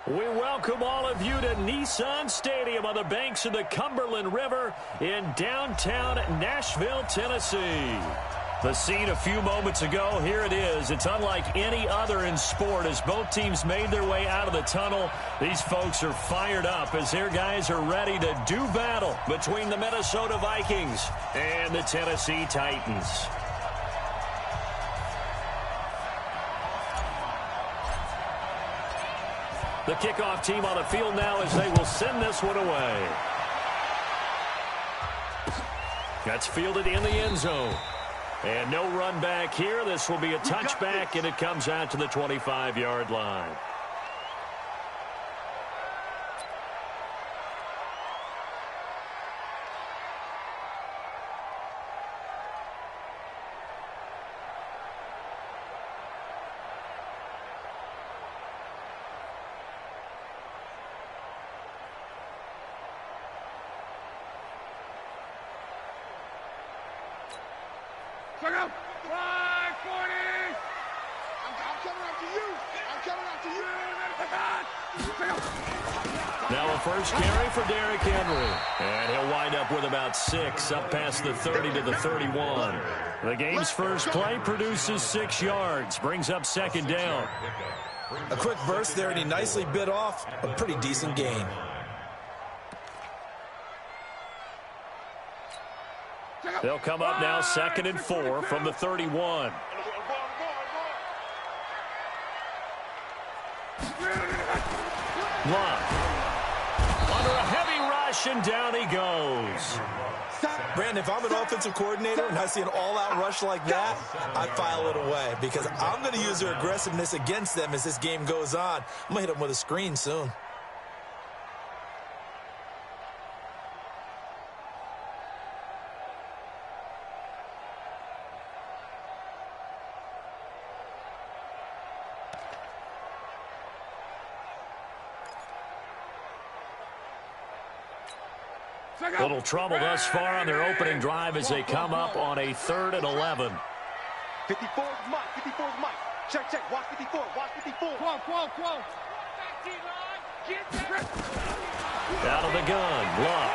We welcome all of you to Nissan Stadium on the banks of the Cumberland River in downtown Nashville, Tennessee. The scene a few moments ago, here it is. It's unlike any other in sport as both teams made their way out of the tunnel. These folks are fired up as their guys are ready to do battle between the Minnesota Vikings and the Tennessee Titans. The kickoff team on the field now as they will send this one away. That's fielded in the end zone. And no run back here. This will be a touchback, and it comes out to the 25-yard line. Now a first carry for Derrick Henry. And he'll wind up with about 6 up past the 30 to the 31. The game's first play produces 6 yards. Brings up second down. A quick burst there, and he nicely bit off a pretty decent gain. They'll come up now 2nd and 4 from the 31. Love. Under a heavy rush, and down he goes. Brandon, if I'm an offensive coordinator and I see an all-out rush like that, I file it away because I'm going to use their aggressiveness against them as this game goes on. I'm going to hit them with a screen soon. Little trouble thus far on their opening drive as they come up on a 3rd and 11. 54 is Mike. 54 is Mike. Check, check. Watch 54. Watch 54. Quo. Out of the gun. Luck.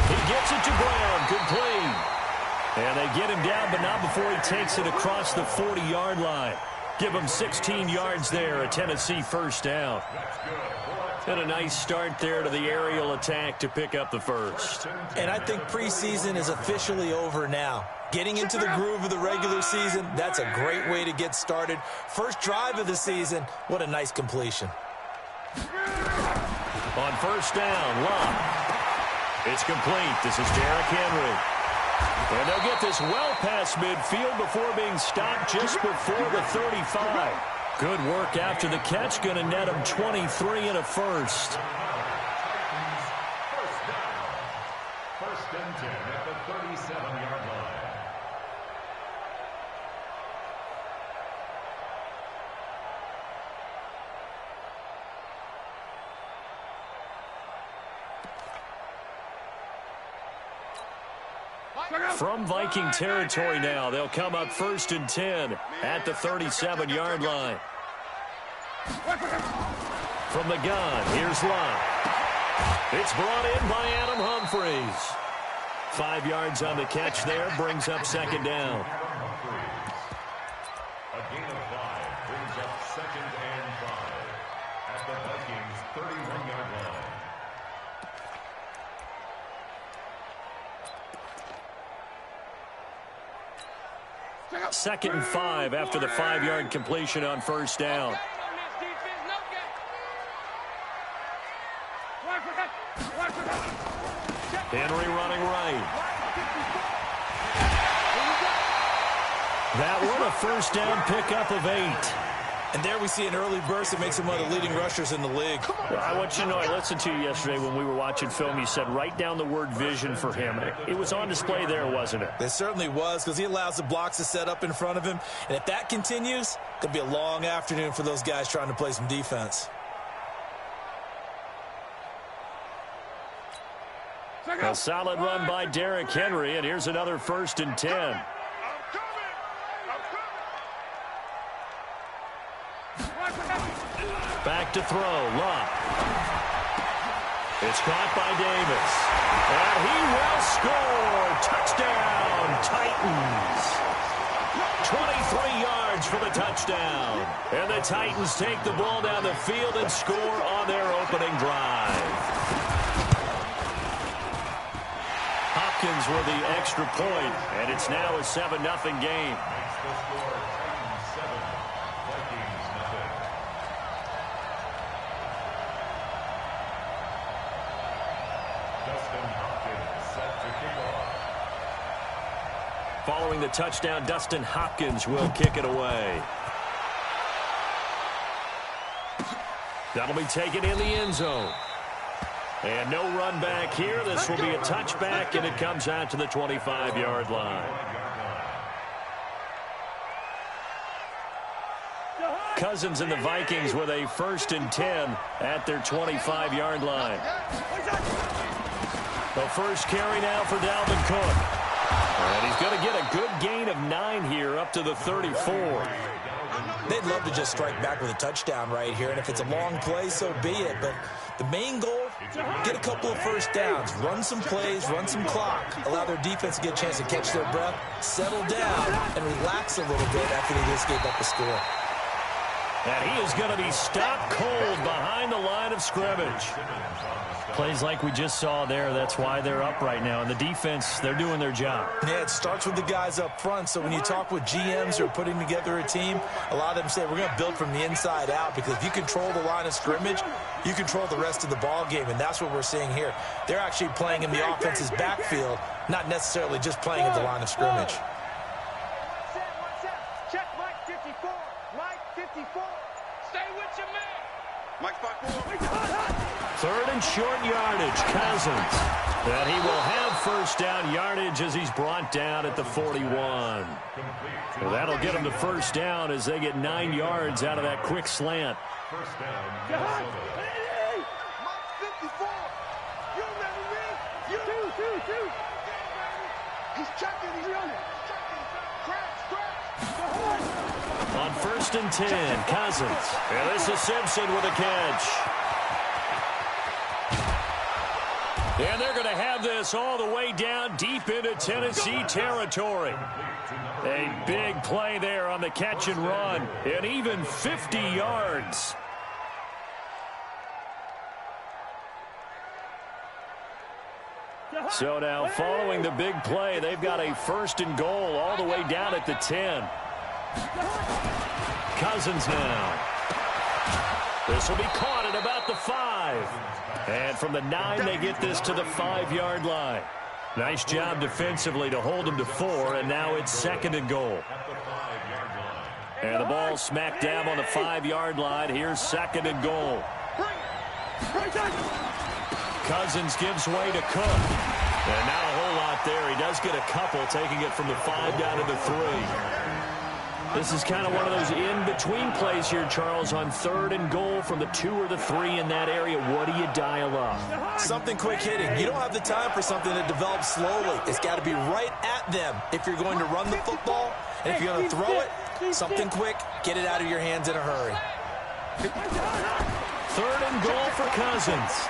He gets it to Brown. Complete. And they get him down, but not before he takes it across the 40-yard line. Give him 16 yards there. A Tennessee first down. And a nice start there to the aerial attack to pick up the first. And I think preseason is officially over now. Getting into the groove of the regular season, that's a great way to get started. First drive of the season, what a nice completion. On first down, Love. It's complete. This is Derrick Henry. And they'll get this well past midfield before being stopped just before the 35. Good work after the catch. Going to net him 23 and a first. First and 10 at the 37-yard line. From Viking territory now, they'll come up 1st and 10 at the 37-yard line. From the gun, here's Love. It's brought in by Adam Humphries. 5 yards on the catch there, brings up second down. A gain of 5 brings up 2nd and 5 at the Vikings' 31-yard line. Second and 5 after the 5-yard completion on first down. Henry running right. That one a first down pickup of 8. And there we see an early burst that makes him one of the leading rushers in the league. Well, I want you to know, I listened to you yesterday when we were watching film. You said write down the word vision for him. It was on display there, wasn't it? It certainly was, because he allows the blocks to set up in front of him. And if that continues, it could be a long afternoon for those guys trying to play some defense. A solid run by Derrick Henry, and here's another 1st and 10. to throw. Love. It's caught by Davis. And he will score. Touchdown, Titans. 23 yards for the touchdown. And the Titans take the ball down the field and score on their opening drive. Hopkins with the extra point, and it's now a 7-0 game. Following the touchdown, Dustin Hopkins will kick it away. That'll be taken in the end zone. And no run back here. This will be a touchback, and it comes out to the 25-yard line. Cousins and the Vikings with a 1st and 10 at their 25-yard line. The first carry now for Dalvin Cook. And he's going to get a good gain of 9 here up to the 34. They'd love to just strike back with a touchdown right here, and if it's a long play, so be it. But the main goal, get a couple of first downs, run some plays, run some clock, allow their defense to get a chance to catch their breath, settle down, and relax a little bit after they just gave up the score. And he is going to be stopped cold behind the line of scrimmage. Plays like we just saw there, that's why they're up right now. And the defense, they're doing their job. Yeah, it starts with the guys up front. So when you talk with GMs who are putting together a team, a lot of them say we're going to build from the inside out, because if you control the line of scrimmage, you control the rest of the ball game. And that's what we're seeing here. They're actually playing in the offense's backfield, not necessarily just playing at the line of scrimmage. Check Mike 54. Mike 54. Stay with your man. Mike 54. 3rd and short yardage, Cousins. And he will have 1st down yardage as he's brought down at the 41. Well, that'll get him to 1st down as they get 9 yards out of that quick slant. 1st down, Minnesota. Mike 54. You remember me? You. Two. He's checking. He's running. Scratch. On 1st and 10, Cousins. And this is Simpson with a catch. And they're going to have this all the way down deep into Tennessee territory. A big play there on the catch and run, and even 50 yards. So now following the big play, they've got a 1st and goal all the way down at the 10. Cousins now. This will be caught at about the 5. And from the 9, they get this to the 5-yard line. Nice job defensively to hold them to 4, and now it's 2nd and goal. And the ball smack dab on the 5-yard line. Here's 2nd and goal. Cousins gives way to Cook. And not a whole lot there. He does get a couple, taking it from the 5 down to the 3. This is kind of one of those in-between plays here, Charles, on 3rd and goal from the 2 or the 3 in that area. What do you dial up? Something quick hitting. You don't have the time for something that develops slowly. It's got to be right at them if you're going to run the football. And if you're going to throw it, something quick, get it out of your hands in a hurry. 3rd and goal for Cousins.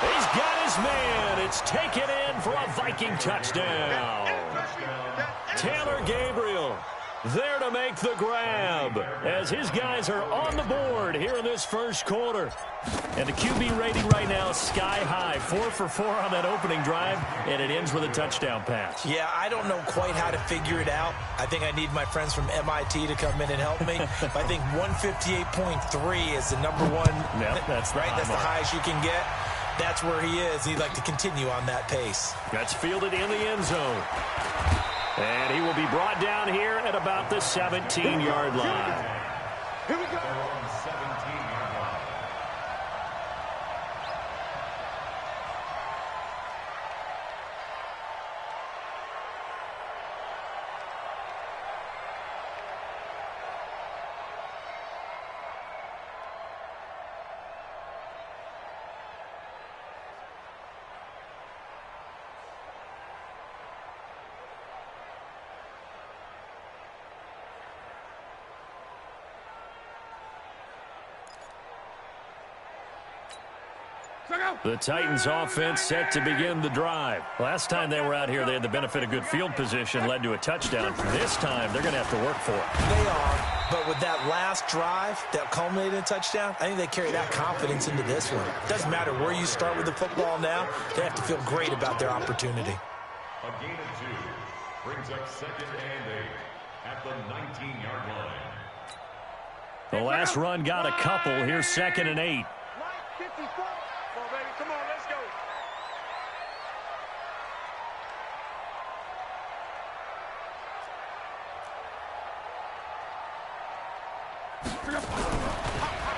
He's got his man. It's taken in for a Viking touchdown. Taylor Gabriel there to make the grab as his guys are on the board here in this 1st quarter. And the QB rating right now sky high. 4 for 4 on that opening drive, and it ends with a touchdown pass. Yeah, I don't know quite how to figure it out. I think I need my friends from MIT to come in and help me. I think 158.3 is the number one. Yep, that's right. That's the highest you can get. That's where he is. He'd like to continue on that pace. That's fielded in the end zone. And he will be brought down here at about the 17-yard line. Here we go. The Titans offense set to begin the drive. Last time they were out here, they had the benefit of good field position, led to a touchdown. This time, they're going to have to work for it. They are, but with that last drive that culminated in a touchdown, I think they carry that confidence into this one. Doesn't matter where you start with the football now, they have to feel great about their opportunity. A gain of 2 brings up 2nd and 8 at the 19-yard line. The last run got a couple. Here's 2nd and 8. Come on, let's go.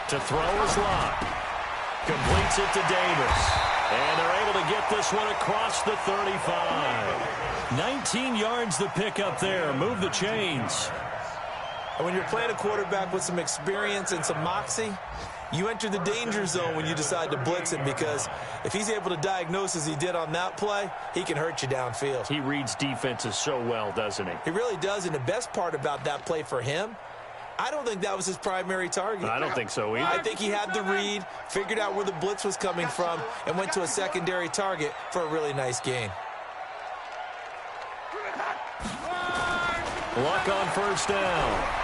To throw is Locke. Completes it to Davis. And they're able to get this one across the 35. 19 yards the pick up there. Move the chains. And when you're playing a quarterback with some experience and some moxie, you enter the danger zone when you decide to blitz him, because if he's able to diagnose as he did on that play, he can hurt you downfield. He reads defenses so well, doesn't he? He really does, and the best part about that play for him, I don't think that was his primary target. I don't think so either. I think he had the read, figured out where the blitz was coming from, and went to a secondary target for a really nice gain. Luck on first down.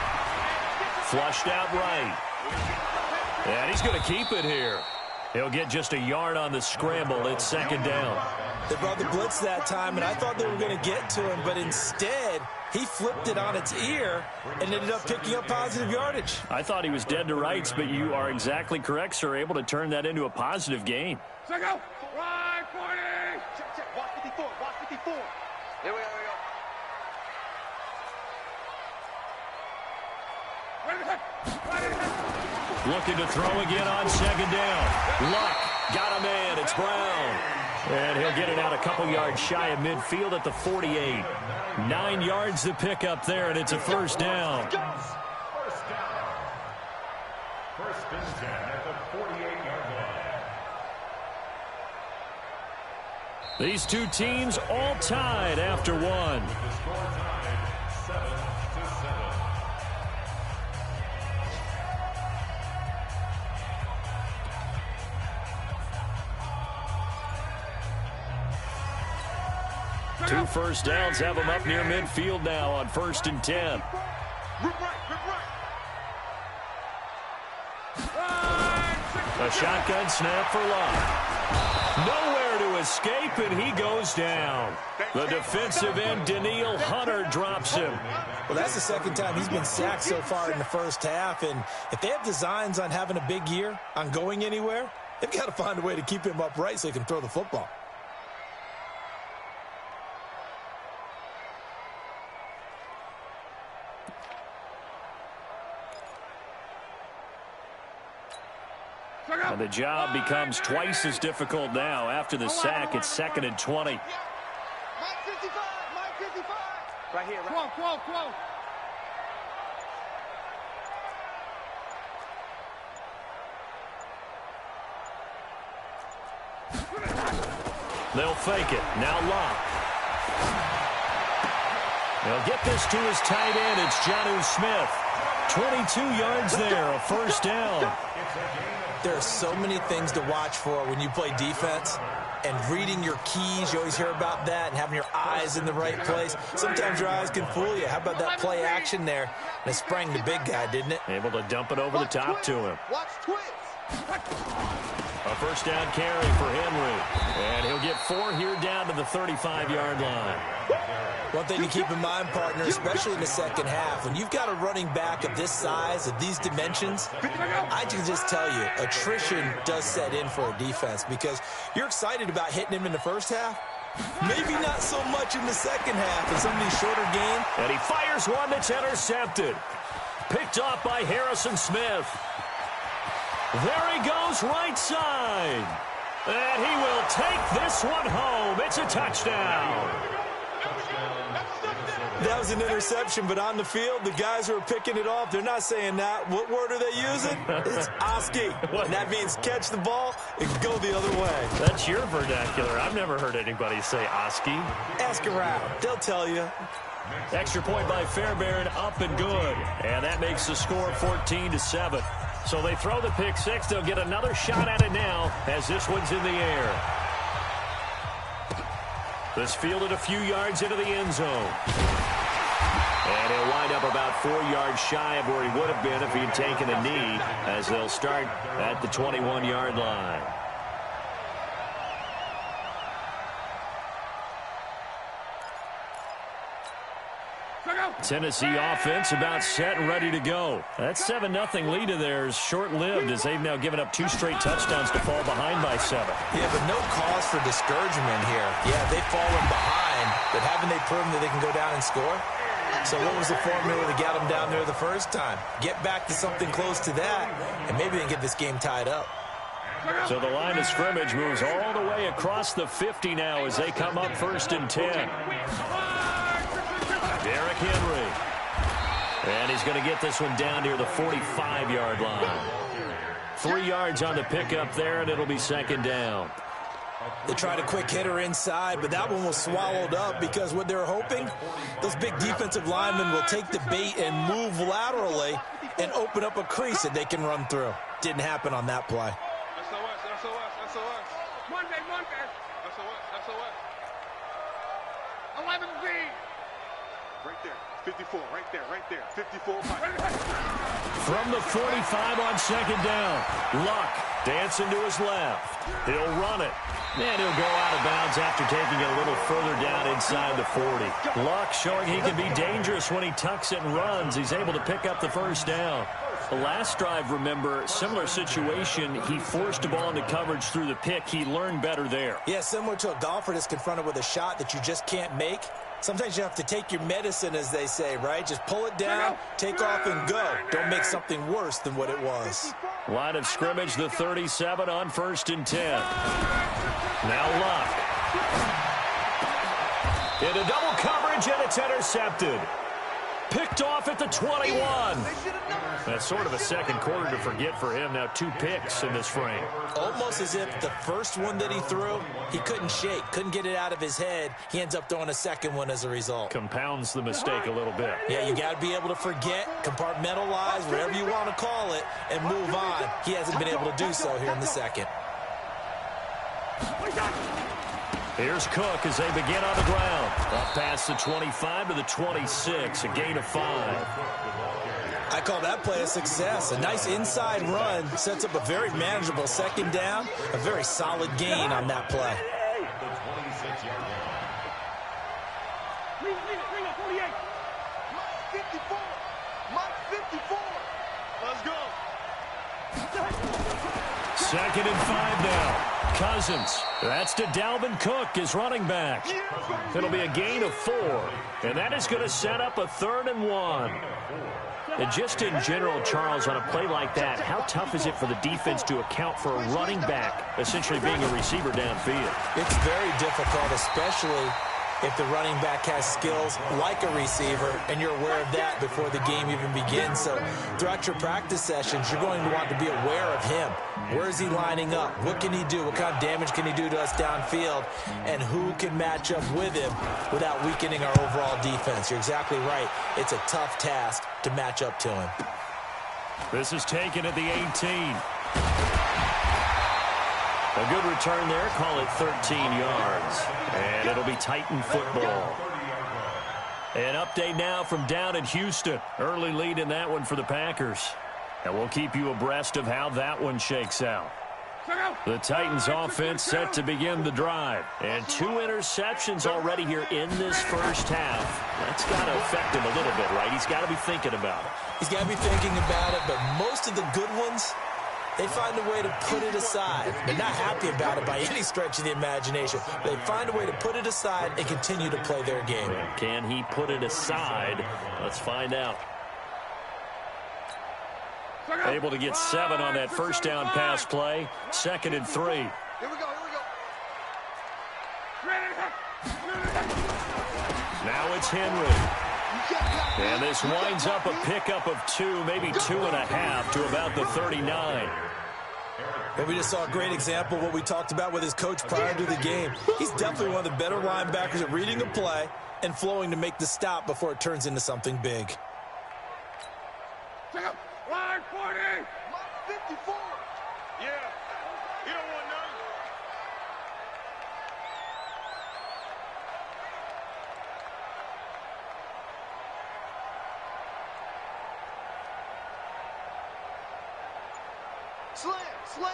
Flushed out right. And he's going to keep it here. He'll get just a yard on the scramble. It's 2nd down. They brought the blitz that time, and I thought they were going to get to him, but instead, he flipped it on its ear and ended up picking up positive yardage. I thought he was dead to rights, but you are exactly correct, sir. Able to turn that into a positive gain. Check out. Right, 40. Check. Watch 54. Watch 54. Here we go. Looking to throw again on 2nd down. Luck got a man. It's Brown. And he'll get it out a couple yards shy of midfield at the 48. 9 yards to pick up there, and it's a first down. First down. 1st and 10 at the 48-yard line. These two teams all tied after one. The score tied 7-7. Two first downs have them up near midfield now on 1st and 10. A shotgun snap for Locke. Nowhere to escape, and he goes down. The defensive end, Daniil Hunter, drops him. Well, that's the 2nd time he's been sacked so far in the first half, and if they have designs on having a big year, on going anywhere, they've got to find a way to keep him upright so he can throw the football. And the job becomes twice as difficult now. After the sack, it's 2nd and 20. Mike 55. Right here. Quo. They'll fake it. Now Locke. They'll get this to his tight end. It's Jonnu Smith. 22 yards there, a first down. There are so many things to watch for when you play defense, and reading your keys, you always hear about that, and having your eyes in the right place. Sometimes your eyes can fool you. How about that play action there? And it sprang the big guy, didn't it? Able to dump it over the top to him. Watch twins. A first down carry for Henry. And he'll get 4 here down to the 35-yard line. One thing to keep in mind, partner, especially in the second half, when you've got a running back of this size, of these dimensions, I can just tell you, attrition does set in for a defense, because you're excited about hitting him in the first half. Maybe not so much in the second half in some of these shorter games. And he fires one that's intercepted. Picked off by Harrison Smith. There he goes, right side. And he will take this one home. It's a touchdown. That was an interception, but on the field, the guys who are picking it off, they're not saying that. What word are they using? It's Oski. And that means catch the ball and go the other way. That's your vernacular. I've never heard anybody say Oski. Ask around. They'll tell you. Extra point by Fairbairn, up and good. And that makes the score 14-7. So they throw the pick six. They'll get another shot at it now as this one's in the air. This fielded a few yards into the end zone. And he'll wind up about 4 yards shy of where he would have been if he had taken a knee, as they'll start at the 21-yard line. Tennessee offense about set and ready to go. That 7-0 lead of theirs short-lived as they've now given up 2 straight touchdowns to fall behind by 7. Yeah, but no cause for discouragement here. Yeah, they've fallen behind, but haven't they proven that they can go down and score? So what was the formula that got them down there the first time? Get back to something close to that, and maybe they can get this game tied up. So the line of scrimmage moves all the way across the 50 now as they come up 1st and 10. Derrick Henry. And he's going to get this one down near the 45-yard line. 3 yards on the pickup there, and it'll be 2nd down. They tried a quick hitter inside, but that one was swallowed up because what they're hoping, those big defensive linemen will take the bait and move laterally and open up a crease that they can run through. Didn't happen on that play. SOS. Monday. SOS. 11B. Right there. 54. Right there. 54. From the 45 on 2nd down. Luck dancing to his left. He'll run it. And he'll go out of bounds after taking it a little further down inside the 40. Luck showing he can be dangerous when he tucks it and runs. He's able to pick up the 1st down. The last drive, remember, similar situation. He forced the ball into coverage through the pick. He learned better there. Yeah, similar to a golfer that's confronted with a shot that you just can't make. Sometimes you have to take your medicine, as they say, right? Just pull it down, take off, and go. Don't make something worse than what it was. Line of scrimmage, the 37 on 1st and 10. Now Luck. Into double coverage, and it's intercepted. Picked off at the 21. That's sort of a second quarter to forget for him. Now 2 picks in this frame. Almost as if the first one that he threw, he couldn't shake, couldn't get it out of his head. He ends up throwing a second one as a result. Compounds the mistake a little bit. Yeah, you got to be able to forget, compartmentalize, whatever you want to call it, and move on. He hasn't been able to do so here in the second. Here's Cook as they begin on the ground. Up past the 25 to the 26, a gain of 5. I call that play a success. A nice inside run sets up a very manageable 2nd down. A very solid gain on that play. Let's go. 2nd and 5 now. Cousins. That's to Dalvin Cook, his running back. It'll be a gain of 4. And that is going to set up a 3rd and 1. And just in general, Charles, on a play like that, how tough is it for the defense to account for a running back essentially being a receiver downfield? It's very difficult, especially if the running back has skills like a receiver, and you're aware of that before the game even begins. So throughout your practice sessions, you're going to want to be aware of him. Where is he lining up? What can he do? What kind of damage can he do to us downfield? And who can match up with him without weakening our overall defense? You're exactly right. It's a tough task to match up to him. This is taken at the 18. A good return there. Call it 13 yards. And it'll be Titan football. An update now from down in Houston. Early lead in that one for the Packers. And we'll keep you abreast of how that one shakes out. The Titans offense set to begin the drive. And 2 interceptions already here in this first half. That's got to affect him a little bit, right? He's got to be thinking about it. He's got to be thinking about it, but most of the good ones, they find a way to put it aside. They're not happy about it by any stretch of the imagination. They find a way to put it aside and continue to play their game. Can he put it aside? Let's find out. Able to get 7 on that first down pass play. 2nd and 3. Here we go. Now it's Henry. And this winds up a pickup of 2, maybe 2.5 to about the 39. Well, we just saw a great example of what we talked about with his coach prior to the game. He's definitely one of the better linebackers at reading a play and flowing to make the stop before it turns into something big. Line 40. 54. Yeah. You don't want none. Slam.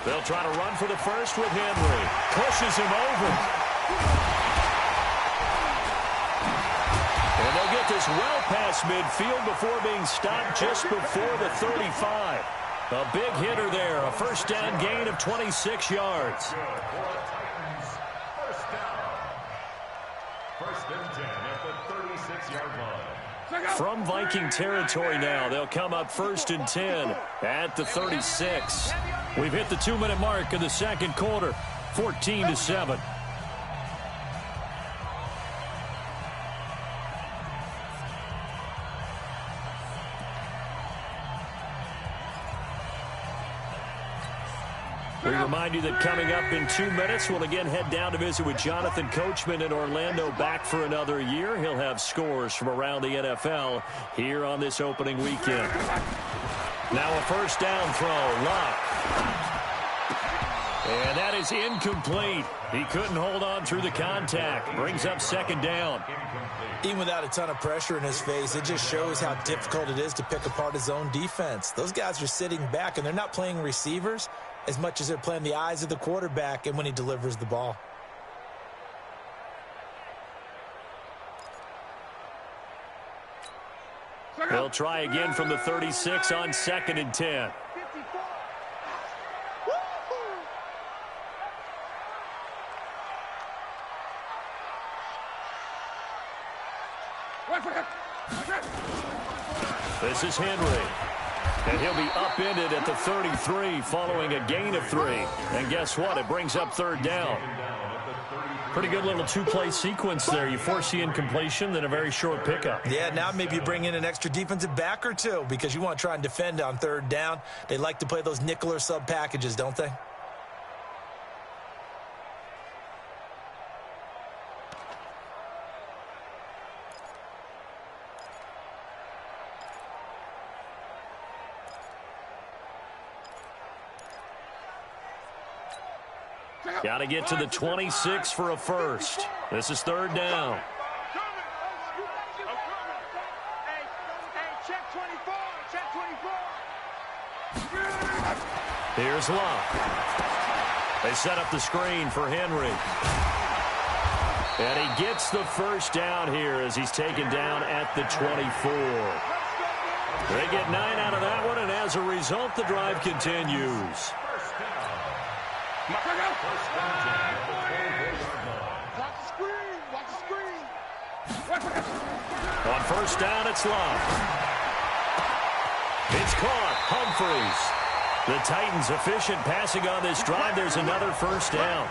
They'll try to run for the first with Henry. Pushes him over. And they'll get this well past midfield before being stopped just before the 35. A big hitter there. A first down gain of 26 yards. First and 10 at the 36-yard line. From Viking territory now, they'll come up first and 10 at the 36. We've hit the 2-minute mark of the second quarter, 14-7. We remind you that coming up in 2 minutes, we'll again head down to visit with Jonathan Coachman in Orlando, back for another year. He'll have scores from around the NFL here on this opening weekend. Now a first down throw, Locke. And that is incomplete. He couldn't hold on through the contact. Brings up second down. Even without a ton of pressure in his face, it just shows how difficult it is to pick apart his own defense. Those guys are sitting back, and they're not playing receivers as much as they're playing the eyes of the quarterback and when he delivers the ball. They'll try again from the 36 on second and 10. This is Henry. And he'll be upended at the 33 following a gain of 3. And guess what? It brings up third down. Pretty good little two-play sequence there. You force the incompletion, then a very short pickup. Yeah, now maybe you bring in an extra defensive back or two because you want to try and defend on third down. They like to play those nickel or sub packages, don't they? Got to get to the 26 for a first. This is third down. Here's Locke. They set up the screen for Henry. And he gets the first down here as he's taken down at the 24. They get 9 out of that one, and as a result, the drive continues. Watch the screen. On first down, it's Locke. It's caught. Humphreys. The Titans efficient passing on this drive. There's another first down.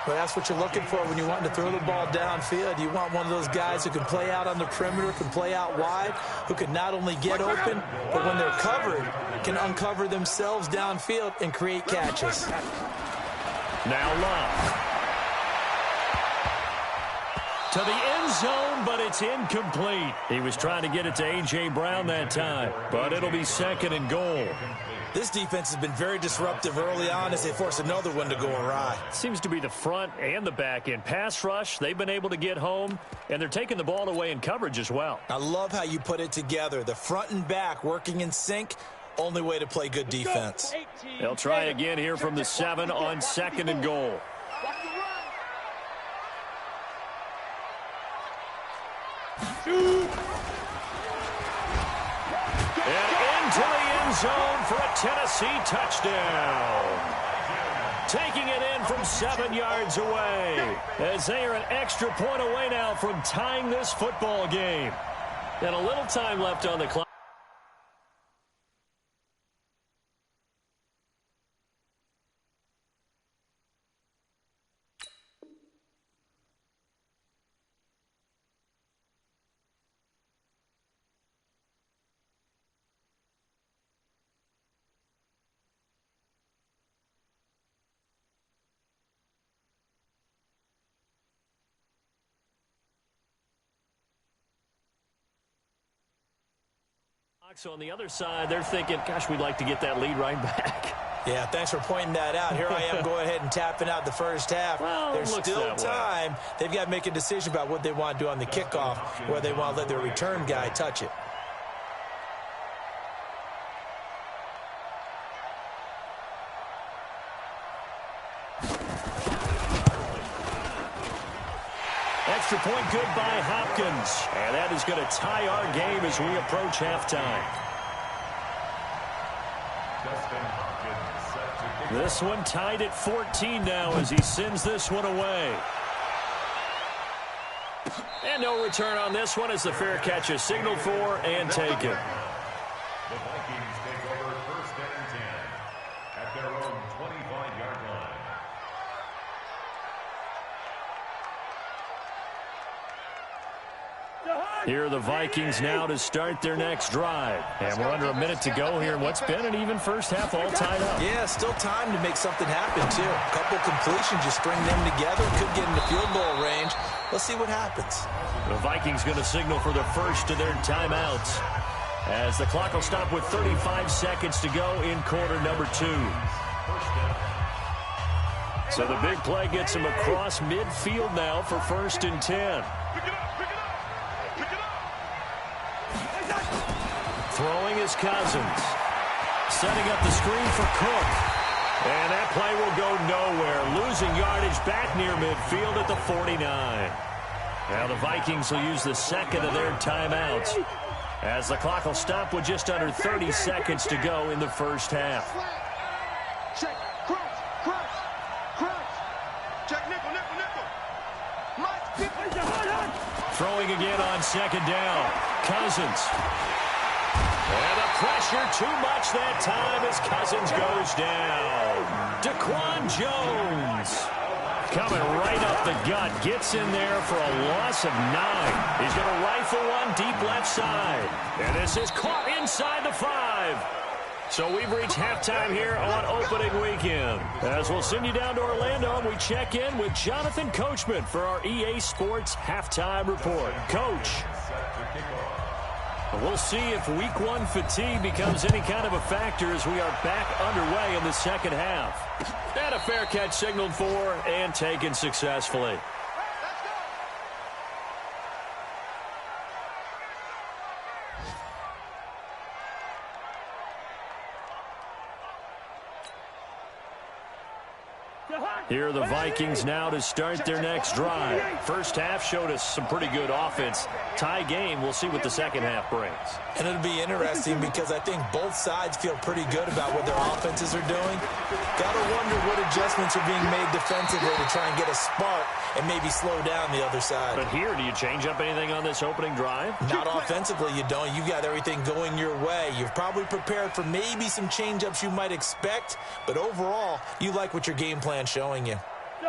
Well, that's what you're looking for when you want to throw the ball downfield. You want one of those guys who can play out on the perimeter, can play out wide, who can not only get open, but when they're covered, can uncover themselves downfield and create catches. Now Locke. To the end zone, but it's incomplete. He was trying to get it to A.J. Brown that time, but it'll be second and goal. This defense has been very disruptive early on as they force another one to go awry. Seems to be the front and the back end. Pass rush, they've been able to get home, and they're taking the ball away in coverage as well. I love how you put it together. The front and back working in sync, only way to play good defense. They'll try again here from the 7 on second and goal. And into the end zone for a Tennessee touchdown. Taking it in from 7 yards away as they are an extra point away now from tying this football game. And a little time left on the clock. So on the other side, they're thinking, gosh, we'd like to get that lead right back. Yeah, thanks for pointing that out. Here I am going ahead and tapping out the first half. Well, there's still time. They've got to make a decision about what they want to do on the kickoff, where they want to let their return guy touch it. Extra point good by Hopkins. And that is going to tie our game as we approach halftime. This one tied at 14 now as he sends this one away. And no return on this one as the fair catch is signaled for and taken. The Vikings take over first and 10 at their own 25-yard line. Here are the Vikings now to start their next drive. And we're under a minute to go here in what's been an even first half all tied up. Yeah, still time to make something happen, too. A couple completions, just string them together. Could get into field goal range. Let's see what happens. The Vikings going to signal for the first of their timeouts as the clock will stop with 35 seconds to go in quarter number 2. So the big play gets him across midfield now for first and 10. Throwing is Cousins. Setting up the screen for Cook. And that play will go nowhere. Losing yardage back near midfield at the 49. Now the Vikings will use the second of their timeouts as the clock will stop with just under 30 seconds to go in the first half. Check, cross. Check, nickel. Throwing again on second down. Cousins. And the pressure too much that time as Cousins goes down. Daquan Jones coming right up the gut. Gets in there for a loss of 9. He's going to rifle one deep left side. And this is caught inside the 5. So we've reached halftime here on opening weekend. As we'll send you down to Orlando, and we check in with Jonathan Coachman for our EA Sports Halftime Report. Coach. We'll see if week 1 fatigue becomes any kind of a factor as we are back underway in the second half. And a fair catch signaled for and taken successfully. Here are the Vikings now to start their next drive. First half showed us some pretty good offense. Tie game, we'll see what the second half brings. And it'll be interesting because I think both sides feel pretty good about what their offenses are doing. Got to wonder what adjustments are being made defensively to try and get a spark and maybe slow down the other side. But here, do you change up anything on this opening drive? Not offensively, you don't. You got everything going your way. You've probably prepared for maybe some change-ups you might expect, but overall, you like what your game plan's showing you.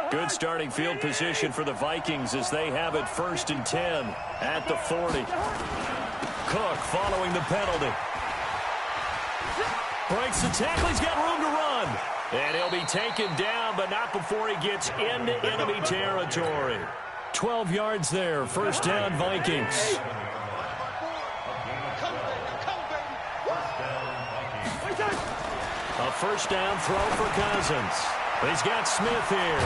Good starting field position for the Vikings as they have it first and 10 at the 40. Cook following the penalty. Breaks the tackle. He's got room to run. And he'll be taken down, but not before he gets into enemy territory. 12 yards there. First down, Vikings. A first down throw for Cousins. He's got Smith here.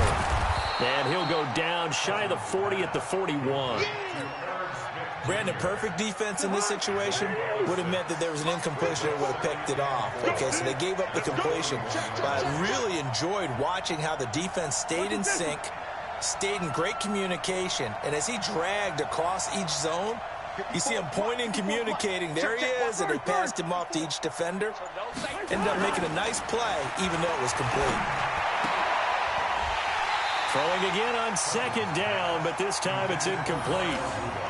And he'll go down shy of the 40 at the 41. Brandon, perfect defense in this situation would have meant that there was an incompletion that would have picked it off. Okay, so they gave up the completion. But I really enjoyed watching how the defense stayed in sync, stayed in great communication, and as he dragged across each zone, you see him pointing, communicating. There he is, and they passed him off to each defender. Ended up making a nice play, even though it was complete. Throwing again on second down, but this time it's incomplete.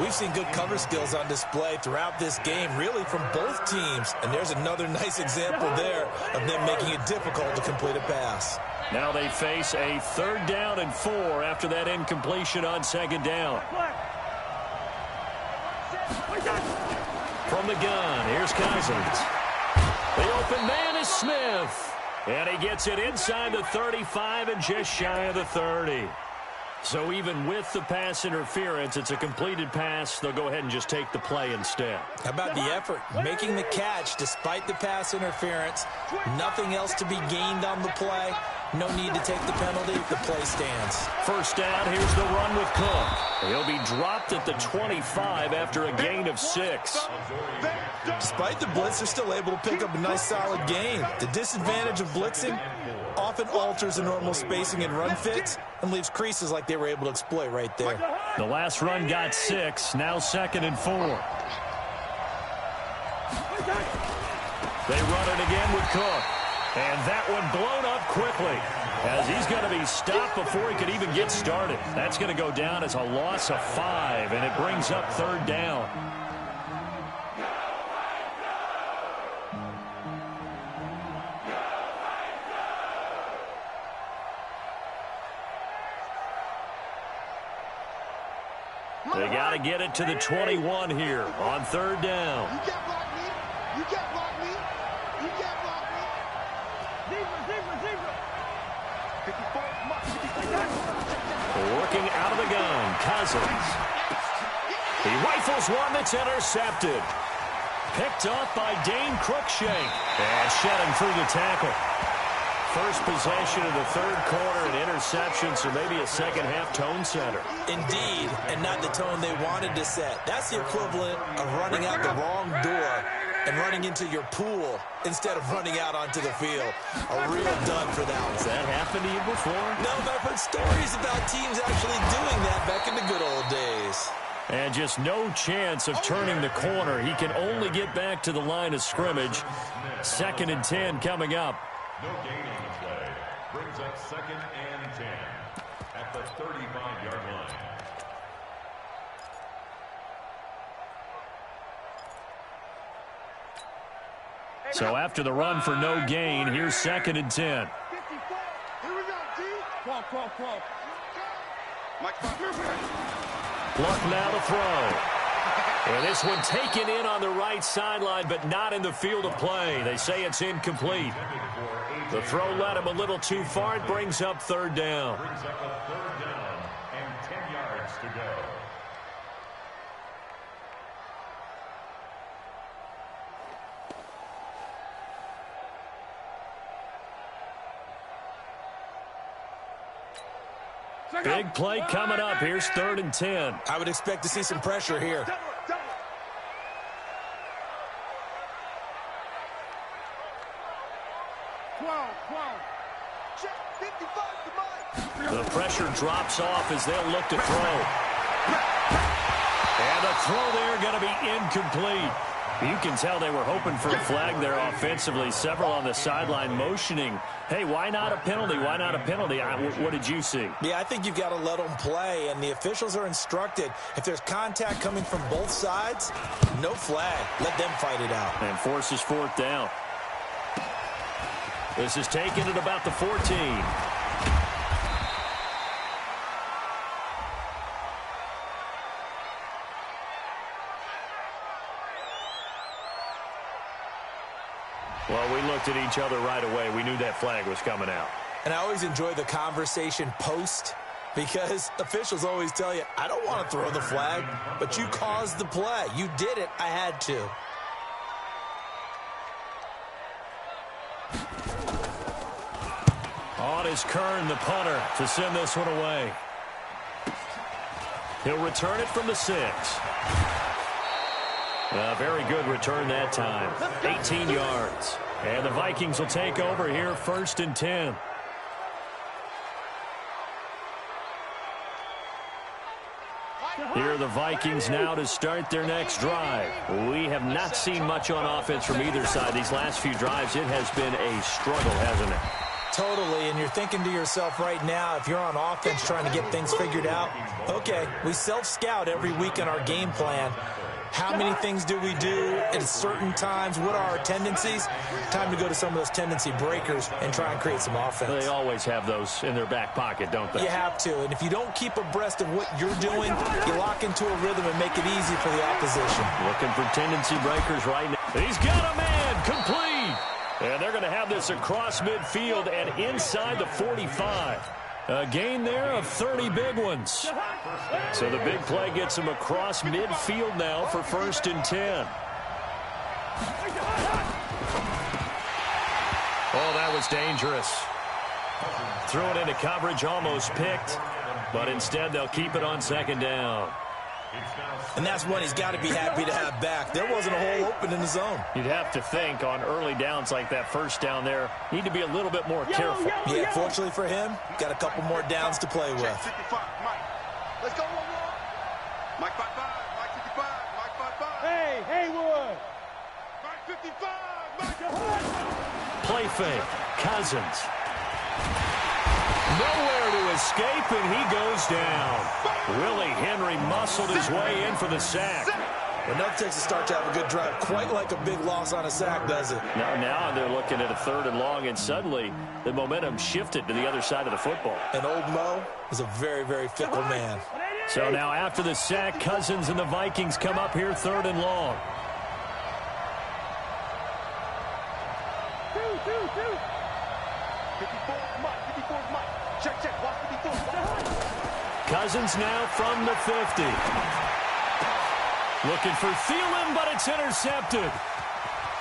We've seen good cover skills on display throughout this game, really from both teams. And there's another nice example there of them making it difficult to complete a pass. Now they face a third down and 4 after that incompletion on second down. From the gun, here's Cousins. The open man is Smith. And he gets it inside the 35 and just shy of the 30. So even with the pass interference, it's a completed pass. They'll go ahead and just take the play instead. How about the effort? Making the catch despite the pass interference. Nothing else to be gained on the play. No need to take the penalty. The play stands. First down, here's the run with Cook. He'll be dropped at the 25 after a gain of 6. Despite the blitz, they're still able to pick up a nice solid gain. The disadvantage of blitzing often alters the normal spacing and run fits and leaves creases like they were able to exploit right there. The last run got 6, now 2nd and 4. They run it again with Cook. And that one blown up quickly as he's going to be stopped before he could even get started. That's going to go down as a loss of 5, and it brings up 3rd down. They got to get it to the 21 here on 3rd down. You can't block me. You can't block me. You can't block me. Zebra. 54. Working out of the gun, Cousins. He rifles one that's intercepted. Picked off by Dane Cruikshank. And shedding through the tackle. First possession of the 3rd quarter, an interception, so maybe a second-half tone setter. Indeed, and not the tone they wanted to set. That's the equivalent of running out the wrong door and running into your pool instead of running out onto the field. A real dud for that one. Has that happened to you before? No, but I've heard stories about teams actually doing that back in the good old days. And just no chance of turning the corner. He can only get back to the line of scrimmage. 2nd and 10 coming up. No gain on the play. Brings up 2nd and 10 at the 35-yard line. So after the run for no gain, here's 2nd and 10. 54. Here we go, G. Qual. Mike, Luck now to throw. And this one taken in on the right sideline, but not in the field of play. They say it's incomplete. The throw led him a little too far. It brings up 3rd down. Brings up a 3rd down and 10 yards to go. Big play coming up. Here's 3rd and 10. I would expect to see some pressure here. The pressure drops off as they'll look to throw. And the throw there going to be incomplete. You can tell they were hoping for a flag there offensively. Several on the sideline motioning, hey, why not a penalty? Why not a penalty? What did you see? Yeah, I think you've got to let them play, and the officials are instructed. If there's contact coming from both sides, no flag. Let them fight it out. And forces 4th down. This is taken at about the 14. Well, we looked at each other right away. We knew that flag was coming out. And I always enjoy the conversation post because officials always tell you, I don't want to throw the flag, but you caused the play. You did it. I had to. On is Kern, the punter, to send this one away. He'll return it from the 6. A very good return that time. 18 yards. And the Vikings will take over here 1st and 10. Here are the Vikings now to start their next drive. We have not seen much on offense from either side. These last few drives, it has been a struggle, hasn't it? Totally, and you're thinking to yourself right now, if you're on offense trying to get things figured out, okay, we self-scout every week in our game plan. How many things do we do at certain times? What are our tendencies? Time to go to some of those tendency breakers and try and create some offense. They always have those in their back pocket, don't they? You have to, and if you don't keep abreast of what you're doing, you lock into a rhythm and make it easy for the opposition. Looking for tendency breakers right now. He's got a man, complete. And they're going to have this across midfield and inside the 45. A gain there of 30 big ones. So the big play gets him across midfield now for 1st and 10. Oh, that was dangerous. Threw it into coverage, almost picked. But instead, they'll keep it on 2nd down. And that's one he's got to be happy to have back. There wasn't a hole open in the zone. You'd have to think on early downs like that 1st down there, need to be a little bit more careful. Yeah, fortunately for him, got a couple more downs to play with. 55, Mike. Let's go, Mike 55, Mike 55, Mike 55. Hey, Haywood. Mike 55, Mike. Play fake, Cousins. Nowhere to escape, and he goes down. Willie Henry muscled his way in for the sack. But enough takes a start to have a good drive. Quite like a big loss on a sack, does it? Now they're looking at a 3rd and long, and suddenly the momentum shifted to the other side of the football. And old Mo is a very, very fickle man. So now after the sack, Cousins and the Vikings come up here 3rd and long. Cousins now from the 50. Looking for Thielen, but it's intercepted.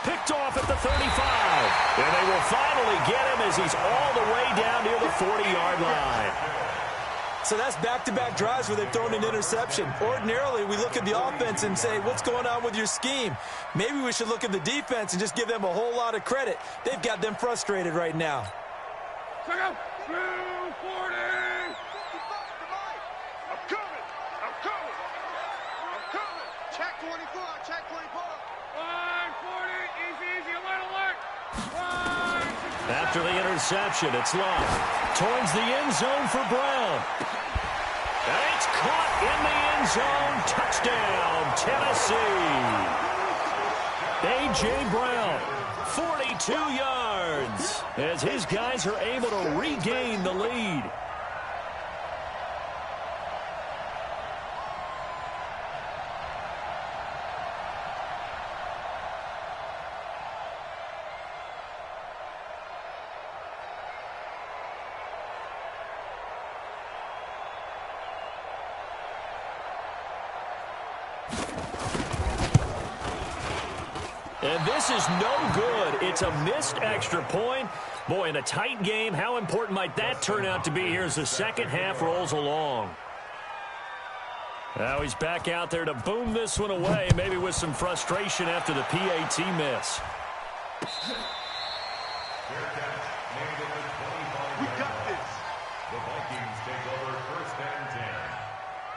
Picked off at the 35. And they will finally get him as he's all the way down near the 40-yard line. So that's back-to-back drives where they've thrown an interception. Ordinarily, we look at the offense and say, what's going on with your scheme? Maybe we should look at the defense and just give them a whole lot of credit. They've got them frustrated right now. Check out. 240. I'm coming. Check 24. Check 24. 140. Easy. Alert. After the interception, it's Love. Towards the end zone for Brown. And it's caught in the end zone. Touchdown, Tennessee. A.J. Brown, 42 yards, as his guys are able to regain the lead. And this is no good. It's a missed extra point. Boy, in a tight game, how important might that turn out to be here as the second half rolls along? Now he's back out there to boom this one away, maybe with some frustration after the PAT miss. We got this. The Vikings take over 1st and 10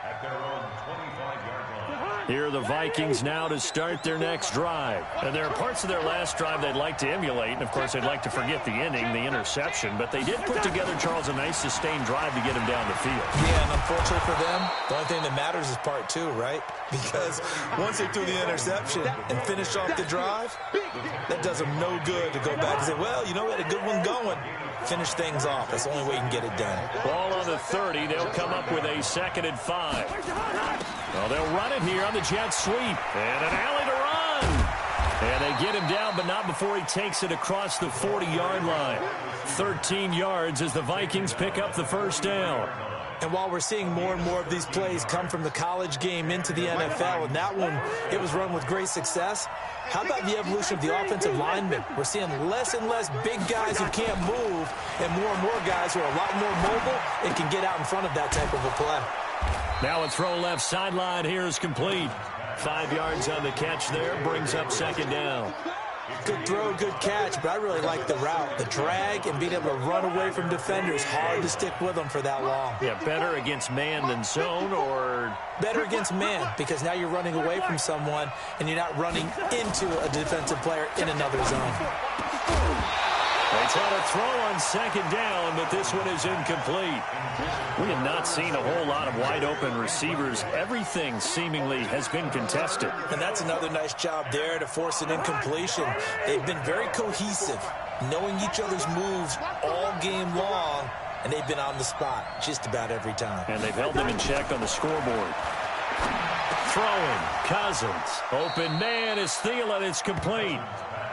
at their own 25-yard line. Here are the Vikings now to start their next drive. And there are parts of their last drive they'd like to emulate. And, of course, they'd like to forget the ending, the interception. But they did put together, Charles, a nice sustained drive to get him down the field. Yeah, and unfortunately for them, the only thing that matters is part 2, right? Because once they threw the interception and finished off the drive, that does them no good to go back and say, well, you know, we had a good one going. Finish things off. That's the only way you can get it done. Ball on the 30. They'll come up with a 2nd and 5. Well, they'll run it here on the jet sweep. And an alley to run. And they get him down, but not before he takes it across the 40-yard line. 13 yards as the Vikings pick up the 1st down. And while we're seeing more and more of these plays come from the college game into the NFL, and that one, it was run with great success, how about the evolution of the offensive linemen? We're seeing less and less big guys who can't move and more guys who are a lot more mobile and can get out in front of that type of a play. Now a throw left sideline here is complete. 5 yards on the catch there, brings up 2nd down. Good throw, good catch, but I really like the route. The drag and being able to run away from defenders, hard to stick with them for that long. Yeah, better against man than zone, or? Better against man, because now you're running away from someone and you're not running into a defensive player in another zone. They try to throw on 2nd down, but this one is incomplete. We have not seen a whole lot of wide-open receivers. Everything seemingly has been contested. And that's another nice job there to force an incompletion. They've been very cohesive, knowing each other's moves all game long, and they've been on the spot just about every time. And they've held them in check on the scoreboard. Throwing, Cousins. Open man is Thielen. It's complete.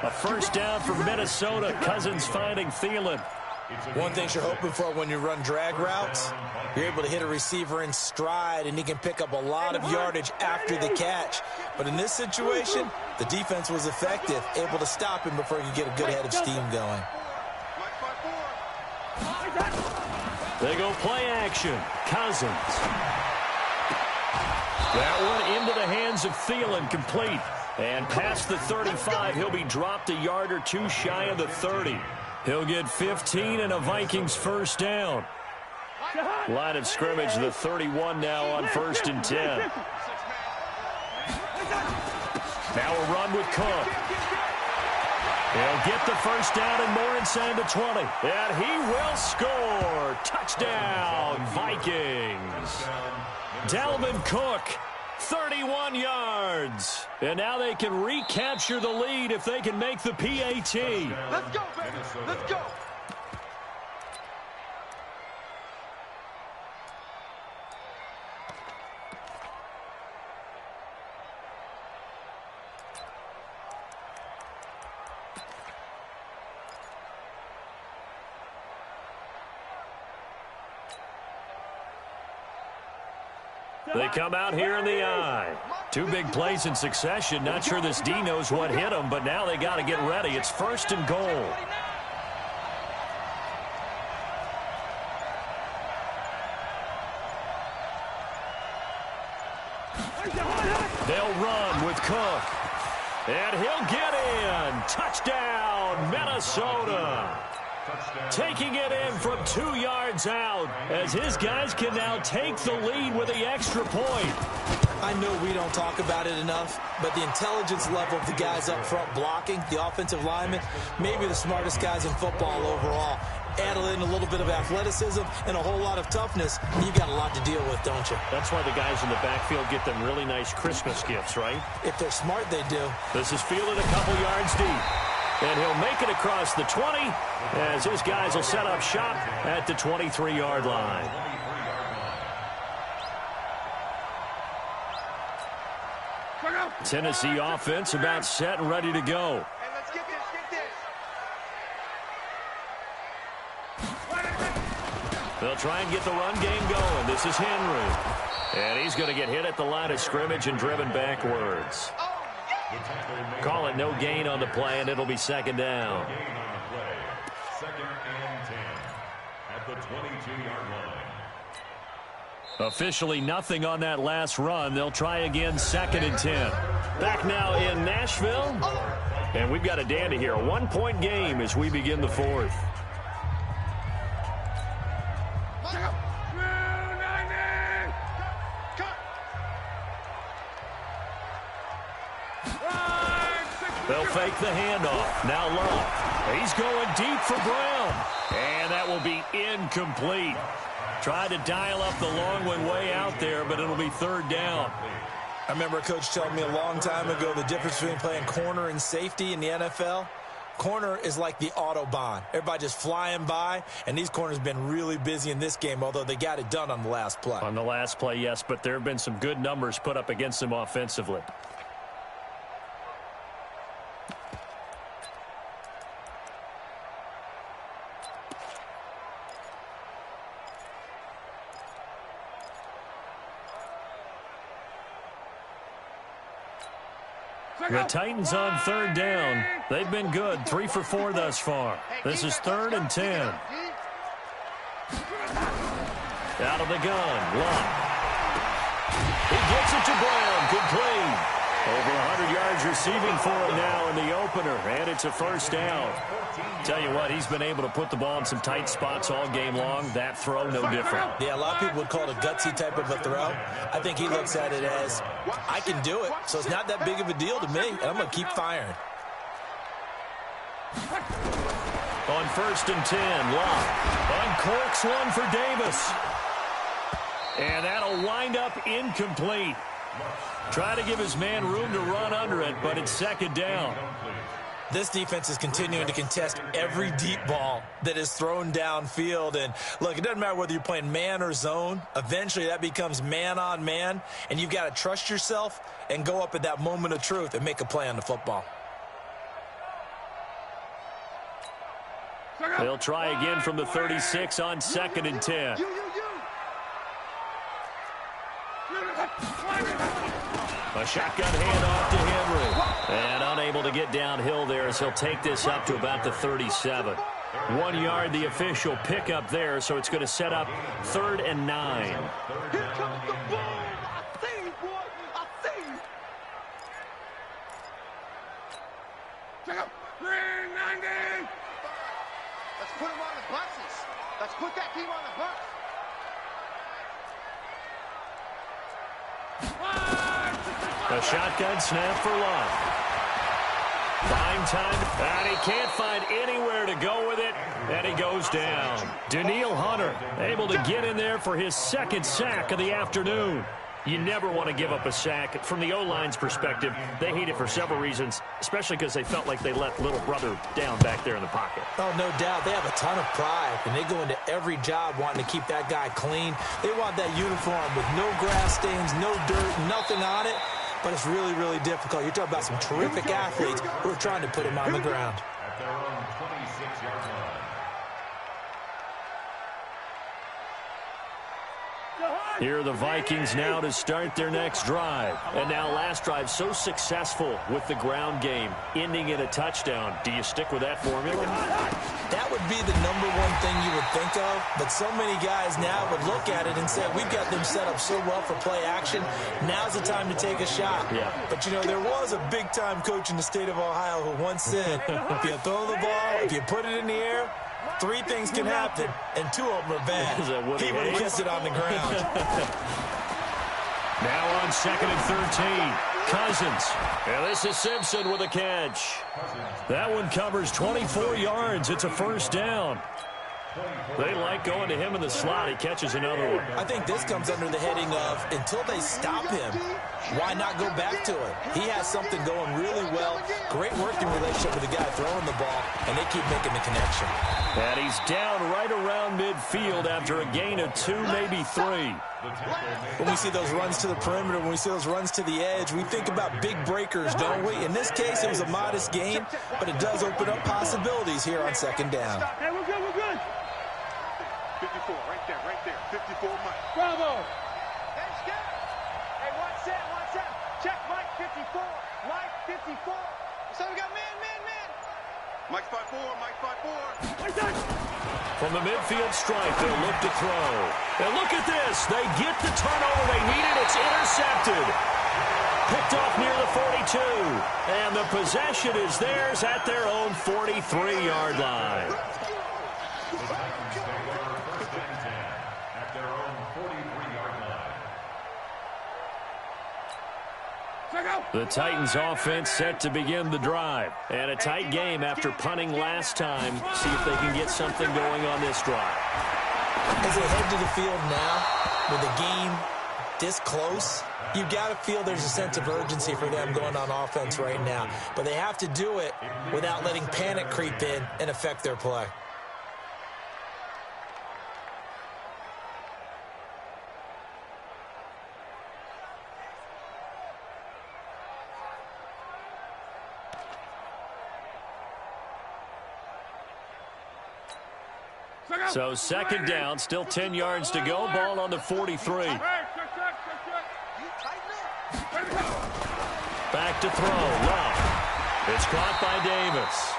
A 1st down for Minnesota. Cousins finding Thielen. One thing you're hoping for when you run drag routes, you're able to hit a receiver in stride, and he can pick up a lot of yardage after the catch. But in this situation, the defense was effective, able to stop him before he could get a good head of steam going. They go play action. Cousins. That one into the hands of Thielen, complete. And past the 35, he'll be dropped a yard or two shy of the 30. He'll get 15 and a Vikings first down. Line of scrimmage, the 31 now on 1st and 10. Now a run with Cook. He'll get the first down and more inside the 20. And he will score. Touchdown, Vikings. Dalvin Cook, 31 yards. And now they can recapture the lead if they can make the PAT. Let's go, baby. Let's go. They come out here in the eye. Two big plays in succession. Not sure this D knows what hit him, but now they got to get ready. It's 1st and goal. They'll run with Cook. And he'll get in. Touchdown, Minnesota. Taking it in from 2 yards out as his guys can now take the lead with the extra point. I know we don't talk about it enough, but the intelligence level of the guys up front blocking, the offensive linemen, maybe the smartest guys in football overall. Add in a little bit of athleticism and a whole lot of toughness, and you've got a lot to deal with, don't you? That's why the guys in the backfield get them really nice Christmas gifts, right? If they're smart, they do. This is fielded a couple yards deep. And he'll make it across the 20 as his guys will set up shop at the 23-yard line. Tennessee offense about set and ready to go. Hey, let's get this. They'll try and get the run game going. This is Henry. And he's going to get hit at the line of scrimmage and driven backwards. Call it no gain on the play, and it'll be 2nd down. Gain on the play. 2nd and 10 at the 22-yard line. Officially nothing on that last run. They'll try again 2nd and 10. Back now in Nashville. And we've got a dandy here. A 1-point game as we begin the 4th. They'll fake the handoff. Now Love. He's going deep for Brown. And that will be incomplete. Tried to dial up the long one way out there, but it'll be 3rd down. I remember a coach telling me a long time ago the difference between playing corner and safety in the NFL. Corner is like the Autobahn. Everybody just flying by, and these corners have been really busy in this game, although they got it done on the last play. On the last play, yes, but there have been some good numbers put up against them offensively. The Titans on 3rd down. They've been good. 3 for 4 thus far. This is 3rd and 10. Out of the gun. Love. He gets it to Brown. Complete. Over 100 yards receiving for him now in the opener. And it's a 1st down. Tell you what, he's been able to put the ball in some tight spots all game long. That throw, no different. Yeah, a lot of people would call it a gutsy type of a throw. I think he looks at it as, I can do it, so it's not that big of a deal to me, and I'm going to keep firing. On 1st and 10, Love uncorks one for Davis. And that'll wind up incomplete. Try to give his man room to run under it, but it's 2nd down. This defense is continuing to contest every deep ball that is thrown downfield. And, look, it doesn't matter whether you're playing man or zone. Eventually, that becomes man-on-man, and you've got to trust yourself and go up at that moment of truth and make a play on the football. They'll try again from the 36 on 2nd and 10. A shotgun handoff to Henry. And unable to get downhill there as he'll take this up to about the 37. 1 yard, the official pickup there, so it's going to set up 3rd and 9. Here comes the boom! I see you, boy! I see you! Check out! 390! Let's put him on the buses. Let's put that team on the bus. A shotgun snap for Love. Prime time, and he can't find anywhere to go with it, and he goes down. Daniil Hunter able to get in there for his 2nd sack of the afternoon. You never want to give up a sack. From the O-line's perspective, they hate it for several reasons, especially because they felt like they let little brother down back there in the pocket. Oh, no doubt. They have a ton of pride, and they go into every job wanting to keep that guy clean. They want that uniform with no grass stains, no dirt, nothing on it. But it's really, really difficult. You're talking about some terrific athletes who are trying to put him on the ground. At their own 26-yard line. Here are the Vikings now to start their next drive. And now last drive so successful with the ground game, ending in a touchdown. Do you stick with that formula? That would be the number one thing you would think of, but so many guys now would look at it and say, we've got them set up so well for play action. Now's the time to take a shot. Yeah. But, you know, there was a big-time coach in the state of Ohio who once said, if you throw the ball, if you put it in the air, 3 things can happen, and 2 of them are bad. He would have kissed it on the ground. Now on 2nd and 13, Cousins. And this is Simpson with a catch. That one covers 24 yards. It's a 1st down. They like going to him in the slot. He catches another one. I think this comes under the heading of, until they stop him, why not go back to him? He has something going really well. Great working relationship with the guy throwing the ball, and they keep making the connection. And he's down right around midfield after a gain of 2, maybe 3. When we see those runs to the perimeter, when we see those runs to the edge, we think about big breakers, don't we? In this case, it was a modest gain, but it does open up possibilities here on 2nd down. Hey, we're good, we're good. 54, right there. 54, Mike. Bravo. Hey, Skip. Hey, watch that. Check Mike 54. Mike 54. So we got man. Mike 5-4, Mike 5-4. From the midfield stripe, they'll look to throw. And look at this. They get the turnover they needed. It's intercepted. Picked off near the 42. And the possession is theirs at their own 43-yard line. The Titans take over 1st and 10 at their own 43-yard line. The Titans offense set to begin the drive. And a tight game after punting last time. See if they can get something going on this drive. As they head to the field now, with the game this close, you've got to feel there's a sense of urgency for them going on offense right now. But they have to do it without letting panic creep in and affect their play. So 2nd down, still 10 yards to go. Ball on the 43. Back to throw. Love. It's caught by Davis.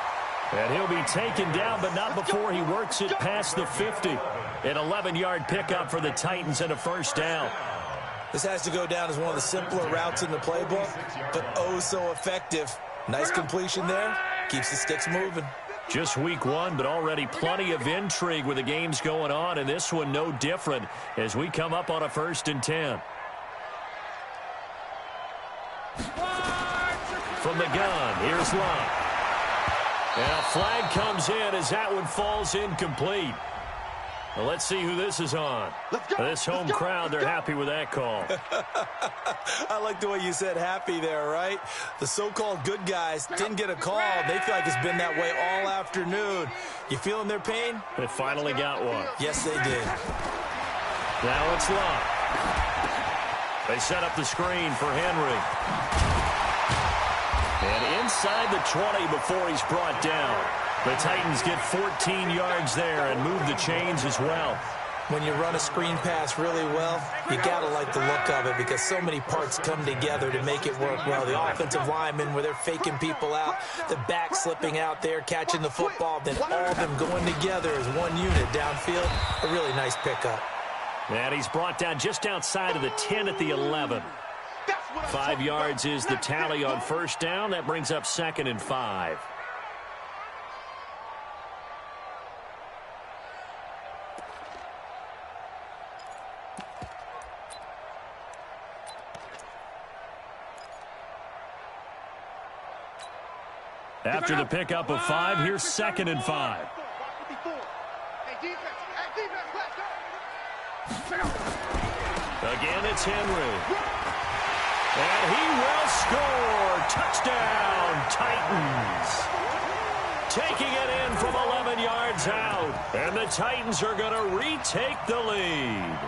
And he'll be taken down, but not before he works it past the 50. An 11-yard pickup for the Titans and a 1st down. This has to go down as one of the simpler routes in the playbook, but oh so effective. Nice completion there. Keeps the sticks moving. Just week 1, but already plenty of intrigue with the games going on, and this one no different as we come up on a 1st and 10. From the gun, here's Love. And a flag comes in as that one falls incomplete. Well, let's see who this is on. This home crowd, they're happy with that call. I like the way you said happy there, right? The so-called good guys didn't get a call. They feel like it's been that way all afternoon. You feeling their pain? They finally got one. Yes, they did. Now it's Love. They set up the screen for Henry. And inside the 20 before he's brought down. The Titans get 14 yards there and move the chains as well. When you run a screen pass really well, you got to like the look of it because so many parts come together to make it work well. The offensive linemen, where they're faking people out, the back slipping out there, catching the football, then all of them going together as one unit downfield. A really nice pickup. And he's brought down just outside of the 10 at the 11. 5 yards is the tally on first down. That brings up 2nd and 5. After the pickup of 5, here's 2nd and 5. Again, it's Henry. And he will score. Touchdown, Titans. Taking it in from 11 yards out. And the Titans are going to retake the lead.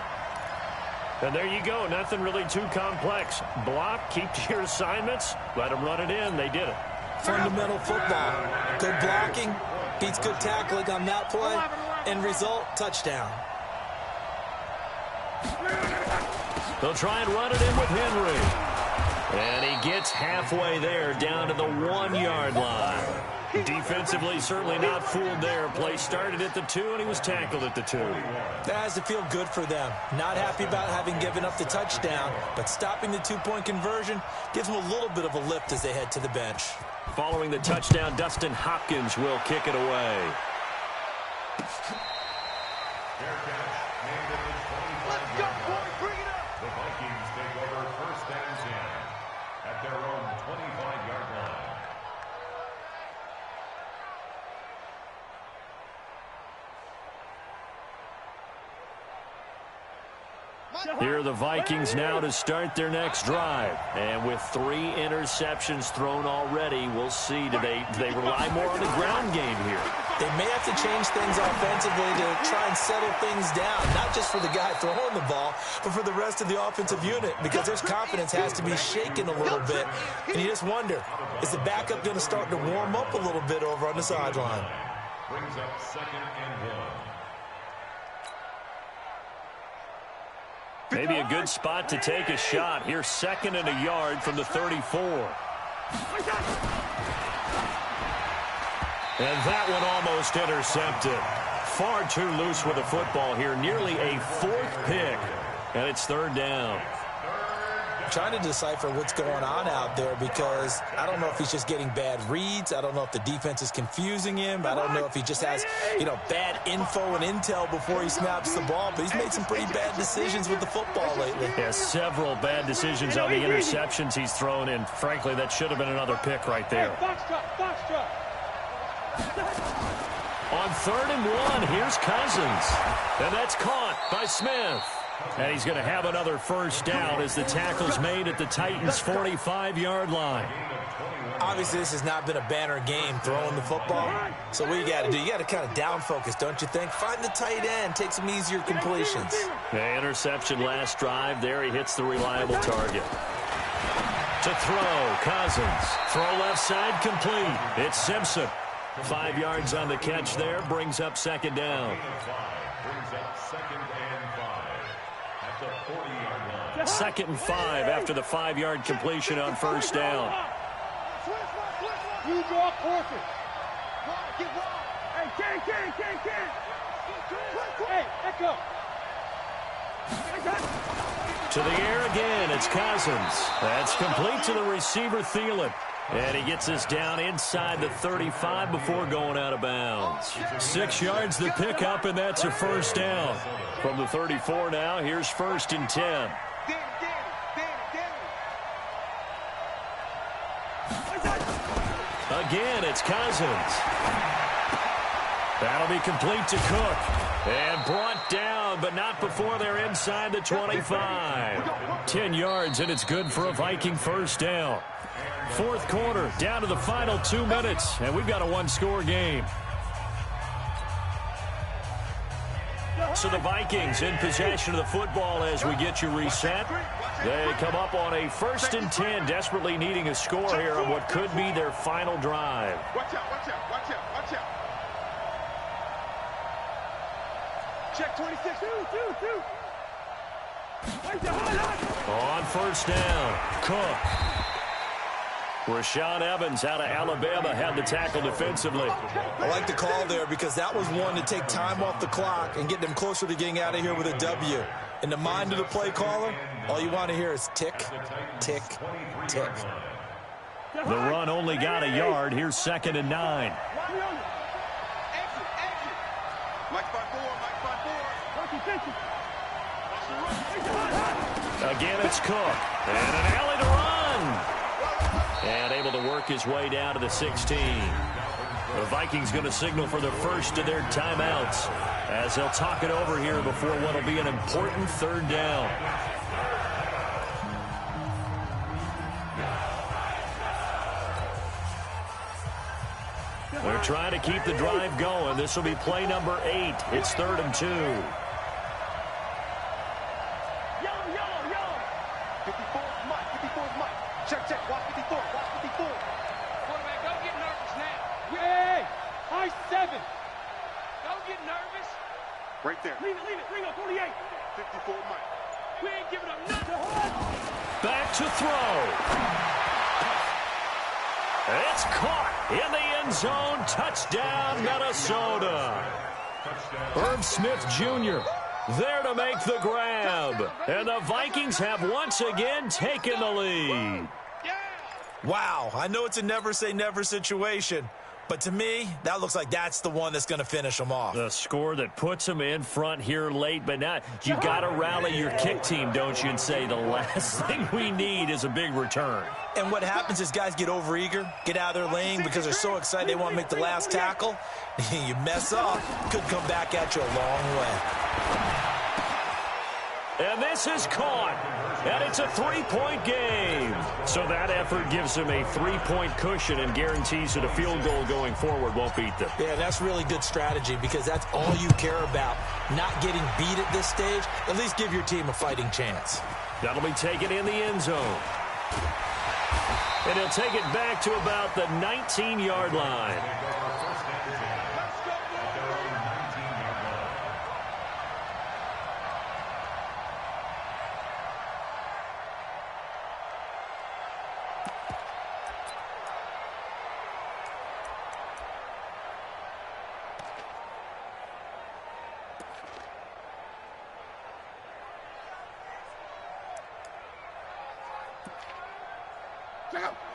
And there you go. Nothing really too complex. Block, keep to your assignments, let them run it in. They did it. Fundamental football. Good blocking beats good tackling on that play. End result, touchdown. They'll try and run it in with Henry. And he gets halfway there, down to the 1-yard line. Defensively, certainly not fooled there. Play started at the 2, and he was tackled at the 2. That has to feel good for them. Not happy about having given up the touchdown, but stopping the 2-point conversion gives them a little bit of a lift as they head to the bench. Following the touchdown, Dustin Hopkins will kick it away. Let's go, boys. Bring it up. The Vikings take over 1st and 10 at their own 25-yard line. Here are the Vikings now to start their next drive. And with 3 interceptions thrown already, we'll see. Do they rely more on the ground game here? They may have to change things offensively to try and settle things down, not just for the guy throwing the ball, but for the rest of the offensive unit, because their confidence has to be shaken a little bit. And you just wonder, is the backup going to start to warm up a little bit over on the sideline? Brings up 2nd and 1. Maybe a good spot to take a shot. Here's 2nd and a yard from the 34. And that one almost intercepted. Far too loose with the football here. Nearly a 4th pick. And it's 3rd down. I'm trying to decipher what's going on out there because I don't know if he's just getting bad reads. I don't know if the defense is confusing him. I don't know if he just has, bad info and intel before he snaps the ball. But he's made some pretty bad decisions with the football lately. Yeah, several bad decisions on the interceptions he's thrown in. Frankly, that should have been another pick right there. On 3rd and 1, here's Cousins. And that's caught by Smith. And he's going to have another first down as the tackle's made at the Titans' 45-yard line. Obviously, this has not been a banner game throwing the football. So what you got to do, you got to kind of down focus, don't you think? Find the tight end, take some easier completions. The interception last drive. There he hits the reliable target. To throw, Cousins. Throw left side complete. It's Simpson. 5 yards on the catch there. Brings up 2nd down. Brings up 2nd and 5 at the 40-yard line. 2nd and 5 after the 5-yard completion on first down. You draw courses. Hey, Ken. Hey, echo. To the air again, it's Cousins. That's complete to the receiver, Thielen. And he gets us down inside the 35 before going out of bounds. 6 yards the pickup, and that's a first down. From the 34 now, here's 1st and 10. Again, it's Cousins. That'll be complete to Cook. And brought down, but not before they're inside the 25. 10 yards, and it's good for a Viking first down. 4th quarter, down to the final 2 minutes, and we've got a 1-score game. So the Vikings in possession of the football as we get you reset. They come up on a 1st and 10, desperately needing a score here on what could be their final drive. Watch out. Check 26. Two. On first down, Cook. Rashaan Evans out of Alabama had the tackle defensively. I like the call there because that was one to take time off the clock and get them closer to getting out of here with a W. In the mind of the play caller, all you want to hear is tick, tick, tick. The run only got a yard. Here's 2nd and 9. Exit. Mike by 4. Again, it's Cook. And an alley to run. And able to work his way down to the 16. The Vikings going to signal for the first of their timeouts as they'll talk it over here before what will be an important 3rd down. They're trying to keep the drive going. This will be play number 8. It's 3rd and 2. Yellow. 54 is Mike. 54 is Mike. Check. Watch 54. Quarterback, don't get nervous now. Yay! I-7. Don't get nervous. Right there. Leave it. Ringo, 48. 54 Mike. We ain't giving up nothing. Back to throw. It's caught in the end zone. Touchdown, Minnesota. Herb Smith Jr. there to make the grab. And the Vikings have once again taken the lead. Wow, I know it's a never say never situation, but to me, that looks like that's the one that's going to finish them off. The score that puts them in front here late, but now you got to rally your kick team, don't you, and say the last thing we need is a big return. And what happens is guys get overeager, get out of their lane because they're so excited they want to make the last tackle. You mess up, could come back at you a long way. And this is caught, and it's a 3-point game. So that effort gives them a 3-point cushion and guarantees that a field goal going forward won't beat them. Yeah, that's really good strategy because that's all you care about, not getting beat at this stage. At least give your team a fighting chance. That'll be taken in the end zone. And he'll take it back to about the 19-yard line.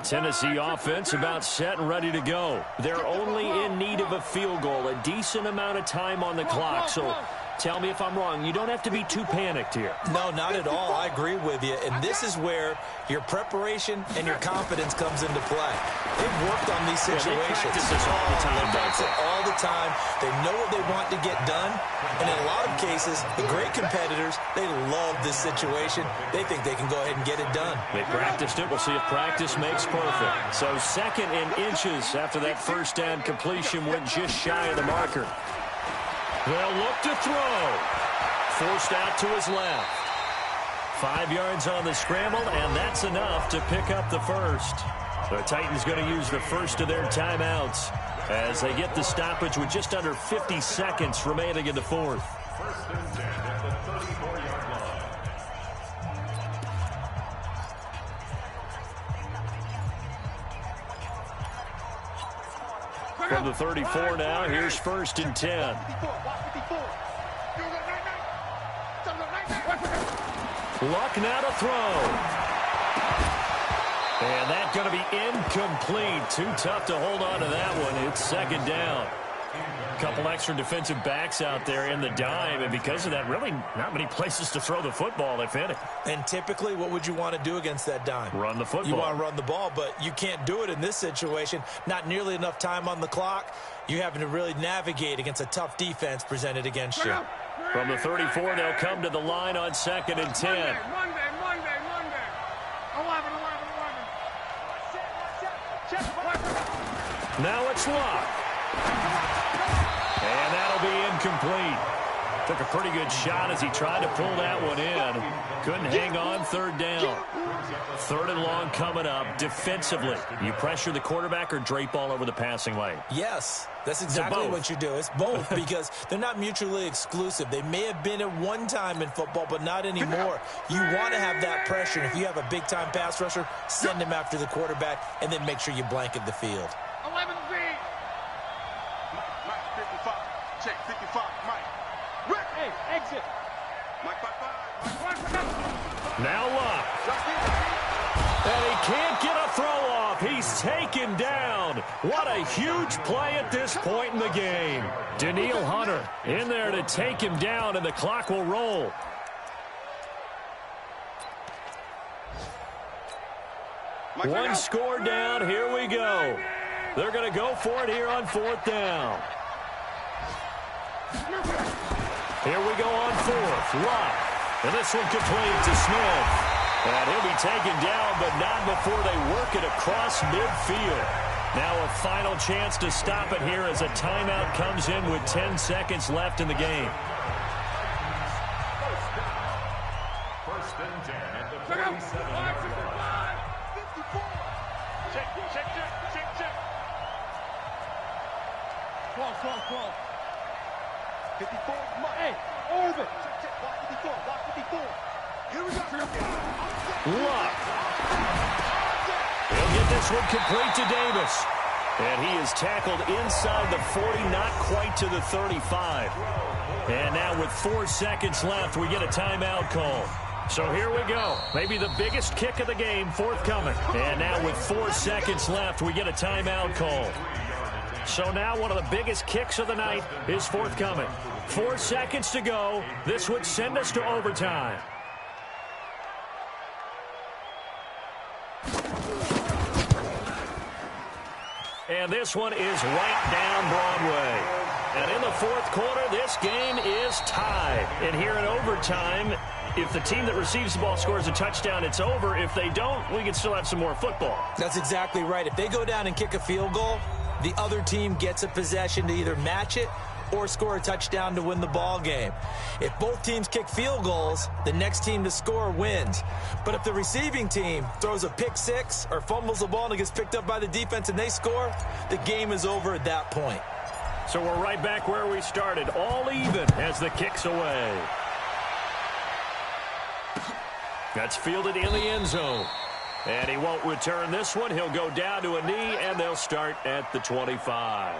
Tennessee offense about set and ready to go. They're only in need of a field goal, a decent amount of time on the clock. So tell me if I'm wrong. You don't have to be too panicked here. No, not at all. I agree with you. And this is where your preparation and your confidence comes into play. They've worked on these situations. They practice this all the time. They practice it all the time. They know what they want to get done. And in a lot of cases, the great competitors, they love this situation. They think they can go ahead and get it done. They practiced it. We'll see if practice makes perfect. So 2nd and inches after that first down completion went just shy of the marker. They'll look to throw. Forced out to his left. 5 yards on the scramble, and that's enough to pick up the first. The Titans going to use the first of their timeouts as they get the stoppage with just under 50 seconds remaining in the fourth. First and 10 at the 34-yard line. From the 34 now, here's 1st and 10. Luck now to throw. And that's going to be incomplete. Too tough to hold on to that one. It's 2nd down. A couple extra defensive backs out there in the dime, and because of that, really not many places to throw the football, if any. And typically, what would you want to do against that dime? Run the football. You want to run the ball, but you can't do it in this situation. Not nearly enough time on the clock. You're having to really navigate against a tough defense presented against you. From the 34, they'll come to the line on 2nd and 10. Monday. 11. Now it's Luck. And that'll be incomplete. Took a pretty good shot as he tried to pull that one in. Couldn't hang on third down. Third and long coming up. Defensively, you pressure the quarterback or drape all over the passing lane? Yes, that's exactly what you do. It's both because they're not mutually exclusive. They may have been at one time in football, but not anymore. You want to have that pressure. If you have a big-time pass rusher, send him after the quarterback, and then make sure you blanket the field. 11 feet. Mike, 55. Check, 55. Mike. Rick. Hey, exit. Mike, 5-5. Now Luck. And he can't get a throw off. He's taken down. What a huge play at this point in the game. Danielle Hunter in there to take him down, and the clock will roll. One score down. Here we go. They're going to go for it here on fourth down. Here we go on fourth. Luck. And this one complete to Smith. And he'll be taken down, but not before they work it across midfield. Now a final chance to stop it here as a timeout comes in with 10 seconds left in the game. First and 10 at the 47-yard line. 54. Check. Close. 54. Hey, orbit. Check. Block 54. Here we go. Luck. He'll get this one complete to Davis. And he is tackled inside the 40, not quite to the 35. And now with 4 seconds left, we get a timeout call. So here we go. Maybe the biggest kick of the game forthcoming. And now with 4 seconds left, we get a timeout call. So now one of the biggest kicks of the night is forthcoming. 4 seconds to go. This would send us to overtime. And this one is right down Broadway. And in the fourth quarter, this game is tied. And here in overtime, if the team that receives the ball scores a touchdown, it's over. If they don't, we can still have some more football. That's exactly right. If they go down and kick a field goal, the other team gets a possession to either match it or score a touchdown to win the ball game. If both teams kick field goals, the next team to score wins. But if the receiving team throws a pick six or fumbles the ball and it gets picked up by the defense and they score, the game is over at that point. So we're right back where we started, all even as the kick's away. That's fielded in the end zone. And he won't return this one. He'll go down to a knee, and they'll start at the 25.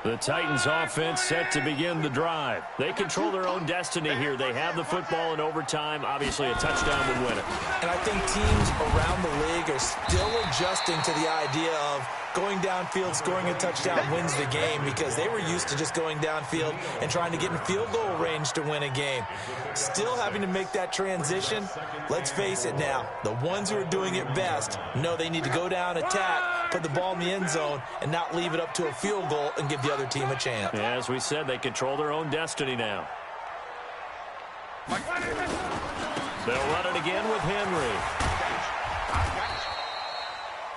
The Titans offense set to begin the drive. They control their own destiny here. They have the football in overtime. Obviously, a touchdown would win it. And I think teams around the league are still adjusting to the idea of going downfield, scoring a touchdown wins the game, because they were used to just going downfield and trying to get in field goal range to win a game. Still having to make that transition. Let's face it now, the ones who are doing it best know they need to go down, attack, put the ball in the end zone, and not leave it up to a field goal and give the other team a chance. Yeah, as we said, they control their own destiny now. They'll run it again with Henry.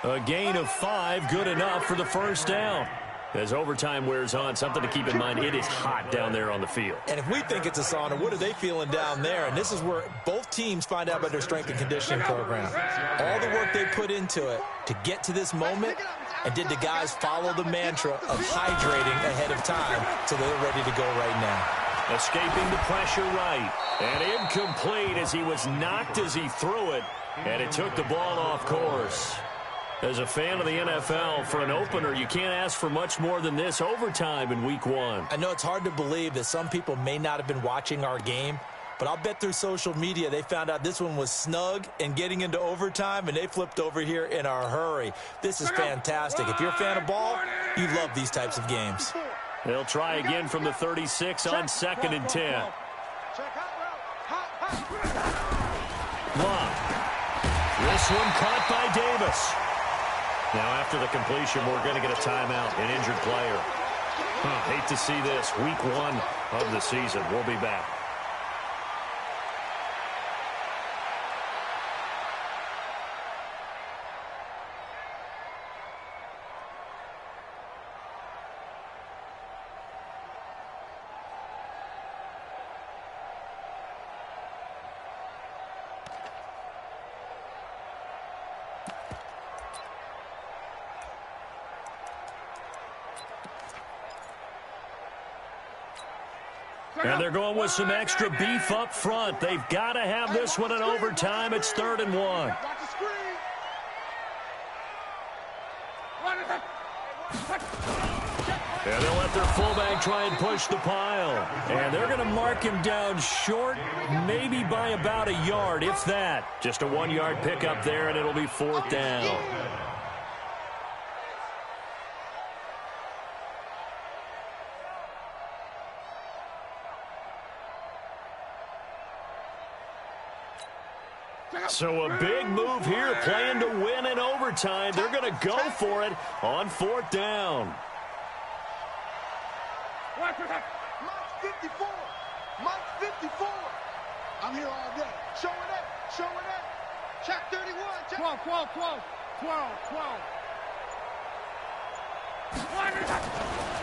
A gain of 5, good enough for the first down. As overtime wears on, something to keep in mind, it is hot down there on the field. And if we think it's a sauna, what are they feeling down there? And this is where both teams find out about their strength and conditioning program. All the work they put into it to get to this moment, and did the guys follow the mantra of hydrating ahead of time so they're ready to go right now. Escaping the pressure right. And incomplete as he was knocked as he threw it. And it took the ball off course. As a fan of the NFL, for an opener, you can't ask for much more than this overtime in week 1. I know it's hard to believe that some people may not have been watching our game, but I'll bet through social media they found out this one was snug and getting into overtime, and they flipped over here in a hurry. This is fantastic. If you're a fan of ball, you love these types of games. They'll try again from the 36 on 2nd and 10. Long. This one caught by Davis. Now, after the completion, we're going to get a timeout, an injured player. Hate to see this. Week 1 of the season. We'll be back. And they're going with some extra beef up front. They've got to have this one in overtime. It's 3rd and 1. And they'll let their fullback try and push the pile. And they're going to mark him down short, maybe by about a yard, if that. Just a 1-yard pickup there, and it'll be 4th down. So a big move here, playing to win in overtime. They're going to go for it on 4th down. Mike 54. Mike 54. I'm here all day. Show it up. Show it up. Check 31. Check 12.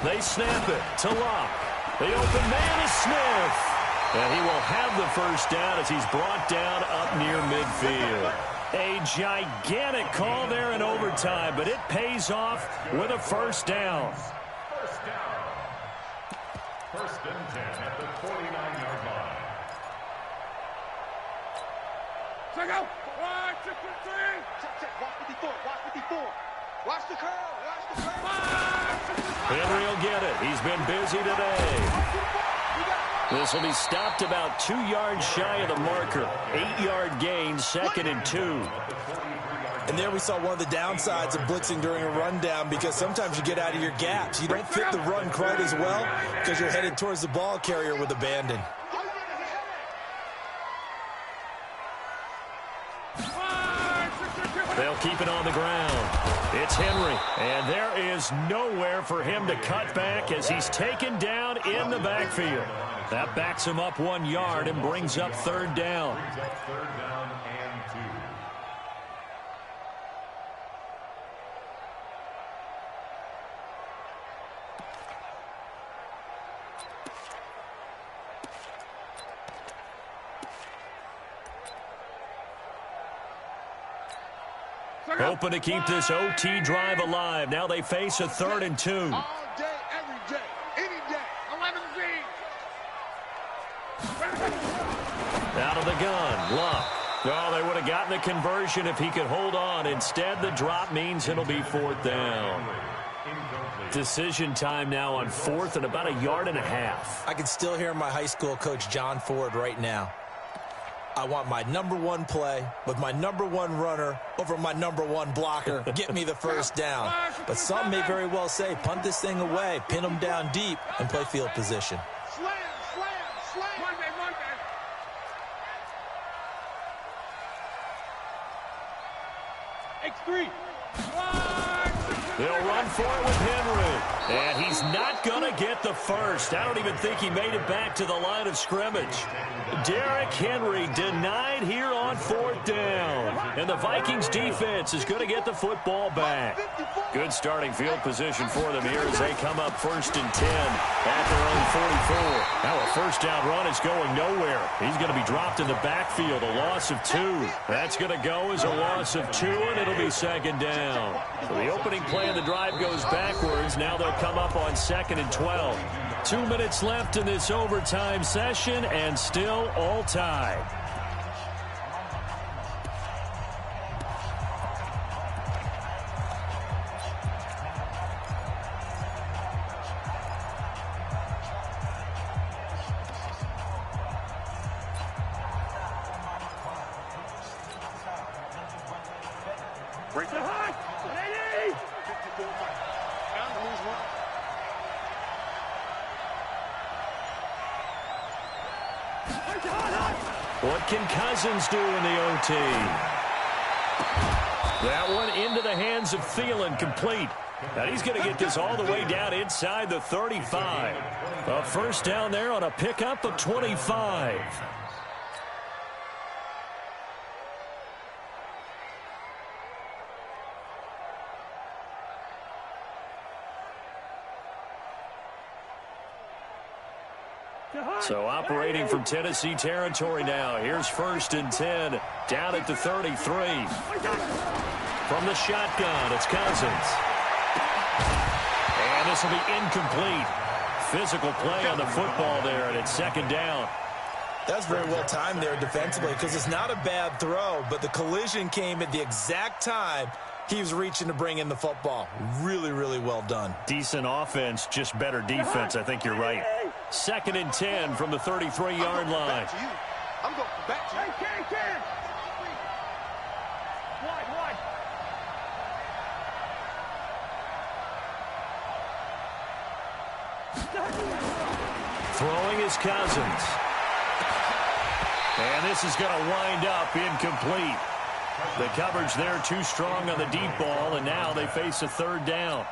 They snap it to Locke. The open man is Smith. And he will have the first down as he's brought down up near midfield. A gigantic call there in overtime, but it pays off with a first down. First down. 1st and 10 at the 49-yard line. Check out. 1, 2, 3. Check. Watch 54. Watch 54. Watch the curl. Watch the curl. Henry will get it. He's been busy today. This will be stopped about 2 yards shy of the marker. 8-yard gain, 2nd and 2. And there we saw one of the downsides of blitzing during a rundown, because sometimes you get out of your gaps. You don't fit the run quite as well because you're headed towards the ball carrier with abandon. They'll keep it on the ground. It's Henry, and there is nowhere for him to cut back as he's taken down in the backfield. That backs him up 1 yard and brings up 3rd down. Brings up 3rd down and 2. Hoping to keep this OT drive alive. Now they face a 3rd and 2. All day, every day, any day. 11 G. Out of the gun, Locke. Oh, they would have gotten the conversion if he could hold on. Instead, the drop means it'll be 4th down. Decision time now on 4th and about 1.5 yards. I can still hear my high school coach, John Ford, right now. I want my #1 play with my #1 runner over my #1 blocker. Get me the first down. But some may very well say, punt this thing away, pin them down deep, and play field position. Slam. Monday. X3. They'll run for it with Henry. And he's not going to get the first. I don't even think he made it back to the line of scrimmage. Derrick Henry denied here on 4th down. And the Vikings defense is going to get the football back. Good starting field position for them here as they come up 1st and 10 at their own 44. Now a first down run is going nowhere. He's going to be dropped in the backfield, a loss of 2. That's going to go as a loss of 2, and it'll be 2nd down. So the opening play of the drive goes backwards. Now they'll come up on 2nd and 12. 2 minutes left in this overtime session, and still all tied. Break the high. 54 Mike. Down to lose 1. What can Cousins do in the OT? That one into the hands of Thielen, complete. And he's going to get this all the way down inside the 35. A first down there on a pickup of 25. So operating from Tennessee territory now. Here's 1st and 10 down at the 33. From the shotgun, it's Cousins. And this will be incomplete. physical play on the football there, and it's second down. That's very well timed there defensively because it's not a bad throw, but the collision came at the exact time he was reaching to bring in the football. Really, really well done. Decent offense, just better defense. I think you're right. 2nd and 10 from the 33-yard line. I'm going back to you. Hey, Ken. Wide. Throwing is Cousins. And this is going to wind up incomplete. The coverage there too strong on the deep ball, and now they face a 3rd down.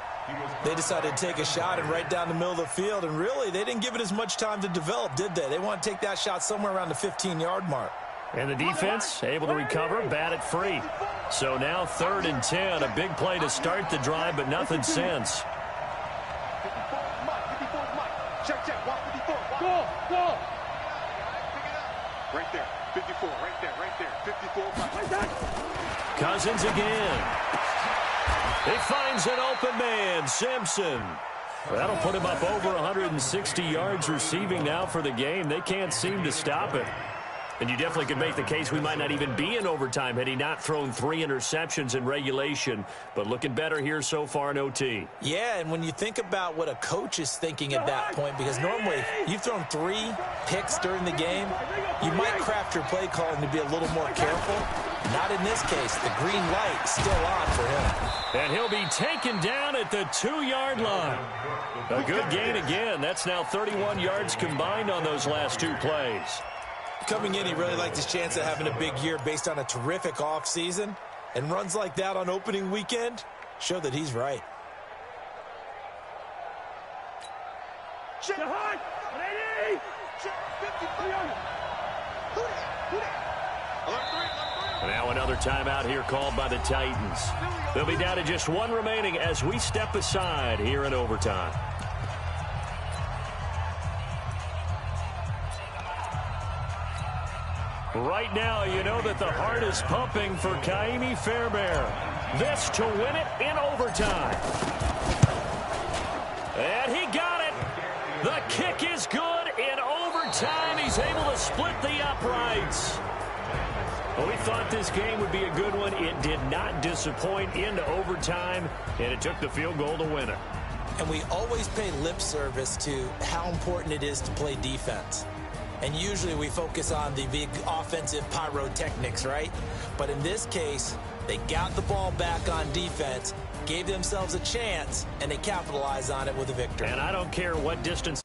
They decided to take a shot and right down the middle of the field, and really they didn't give it as much time to develop, did they? They want to take that shot somewhere around the 15-yard mark. And the defense able to recover, bat it free. So now 3rd and 10, a big play to start the drive, but nothing since. 54, Mike. Check. 154. Go. Right there. 54, right there. 54, Mike. Cousins again. He finds an open man, Simpson. That'll put him up over 160 yards receiving now for the game. They can't seem to stop it. And you definitely could make the case we might not even be in overtime had he not thrown 3 interceptions in regulation. But looking better here so far in OT. Yeah, and when you think about what a coach is thinking at that point, because normally you've thrown 3 picks during the game, you might craft your play calling to be a little more careful. Not in this case. The green light still on for him. And he'll be taken down at the 2-yard line. A good gain again. That's now 31 yards combined on those last 2 plays. Coming in, he really liked his chance of having a big year based on a terrific offseason. And runs like that on opening weekend show that he's right. Now another timeout here called by the Titans. They'll be down to just 1 remaining as we step aside here in overtime. Right now, you know that the heart is pumping for Kaimi Fairbairn. This to win it in overtime. And he got it. The kick is good in overtime. He's able to split the uprights. Well, we thought this game would be a good one. It did not disappoint into overtime, and it took the field goal to win it. And we always pay lip service to how important it is to play defense. And usually we focus on the big offensive pyrotechnics, right? But in this case, they got the ball back on defense, gave themselves a chance, and they capitalized on it with a victory. And I don't care what distance.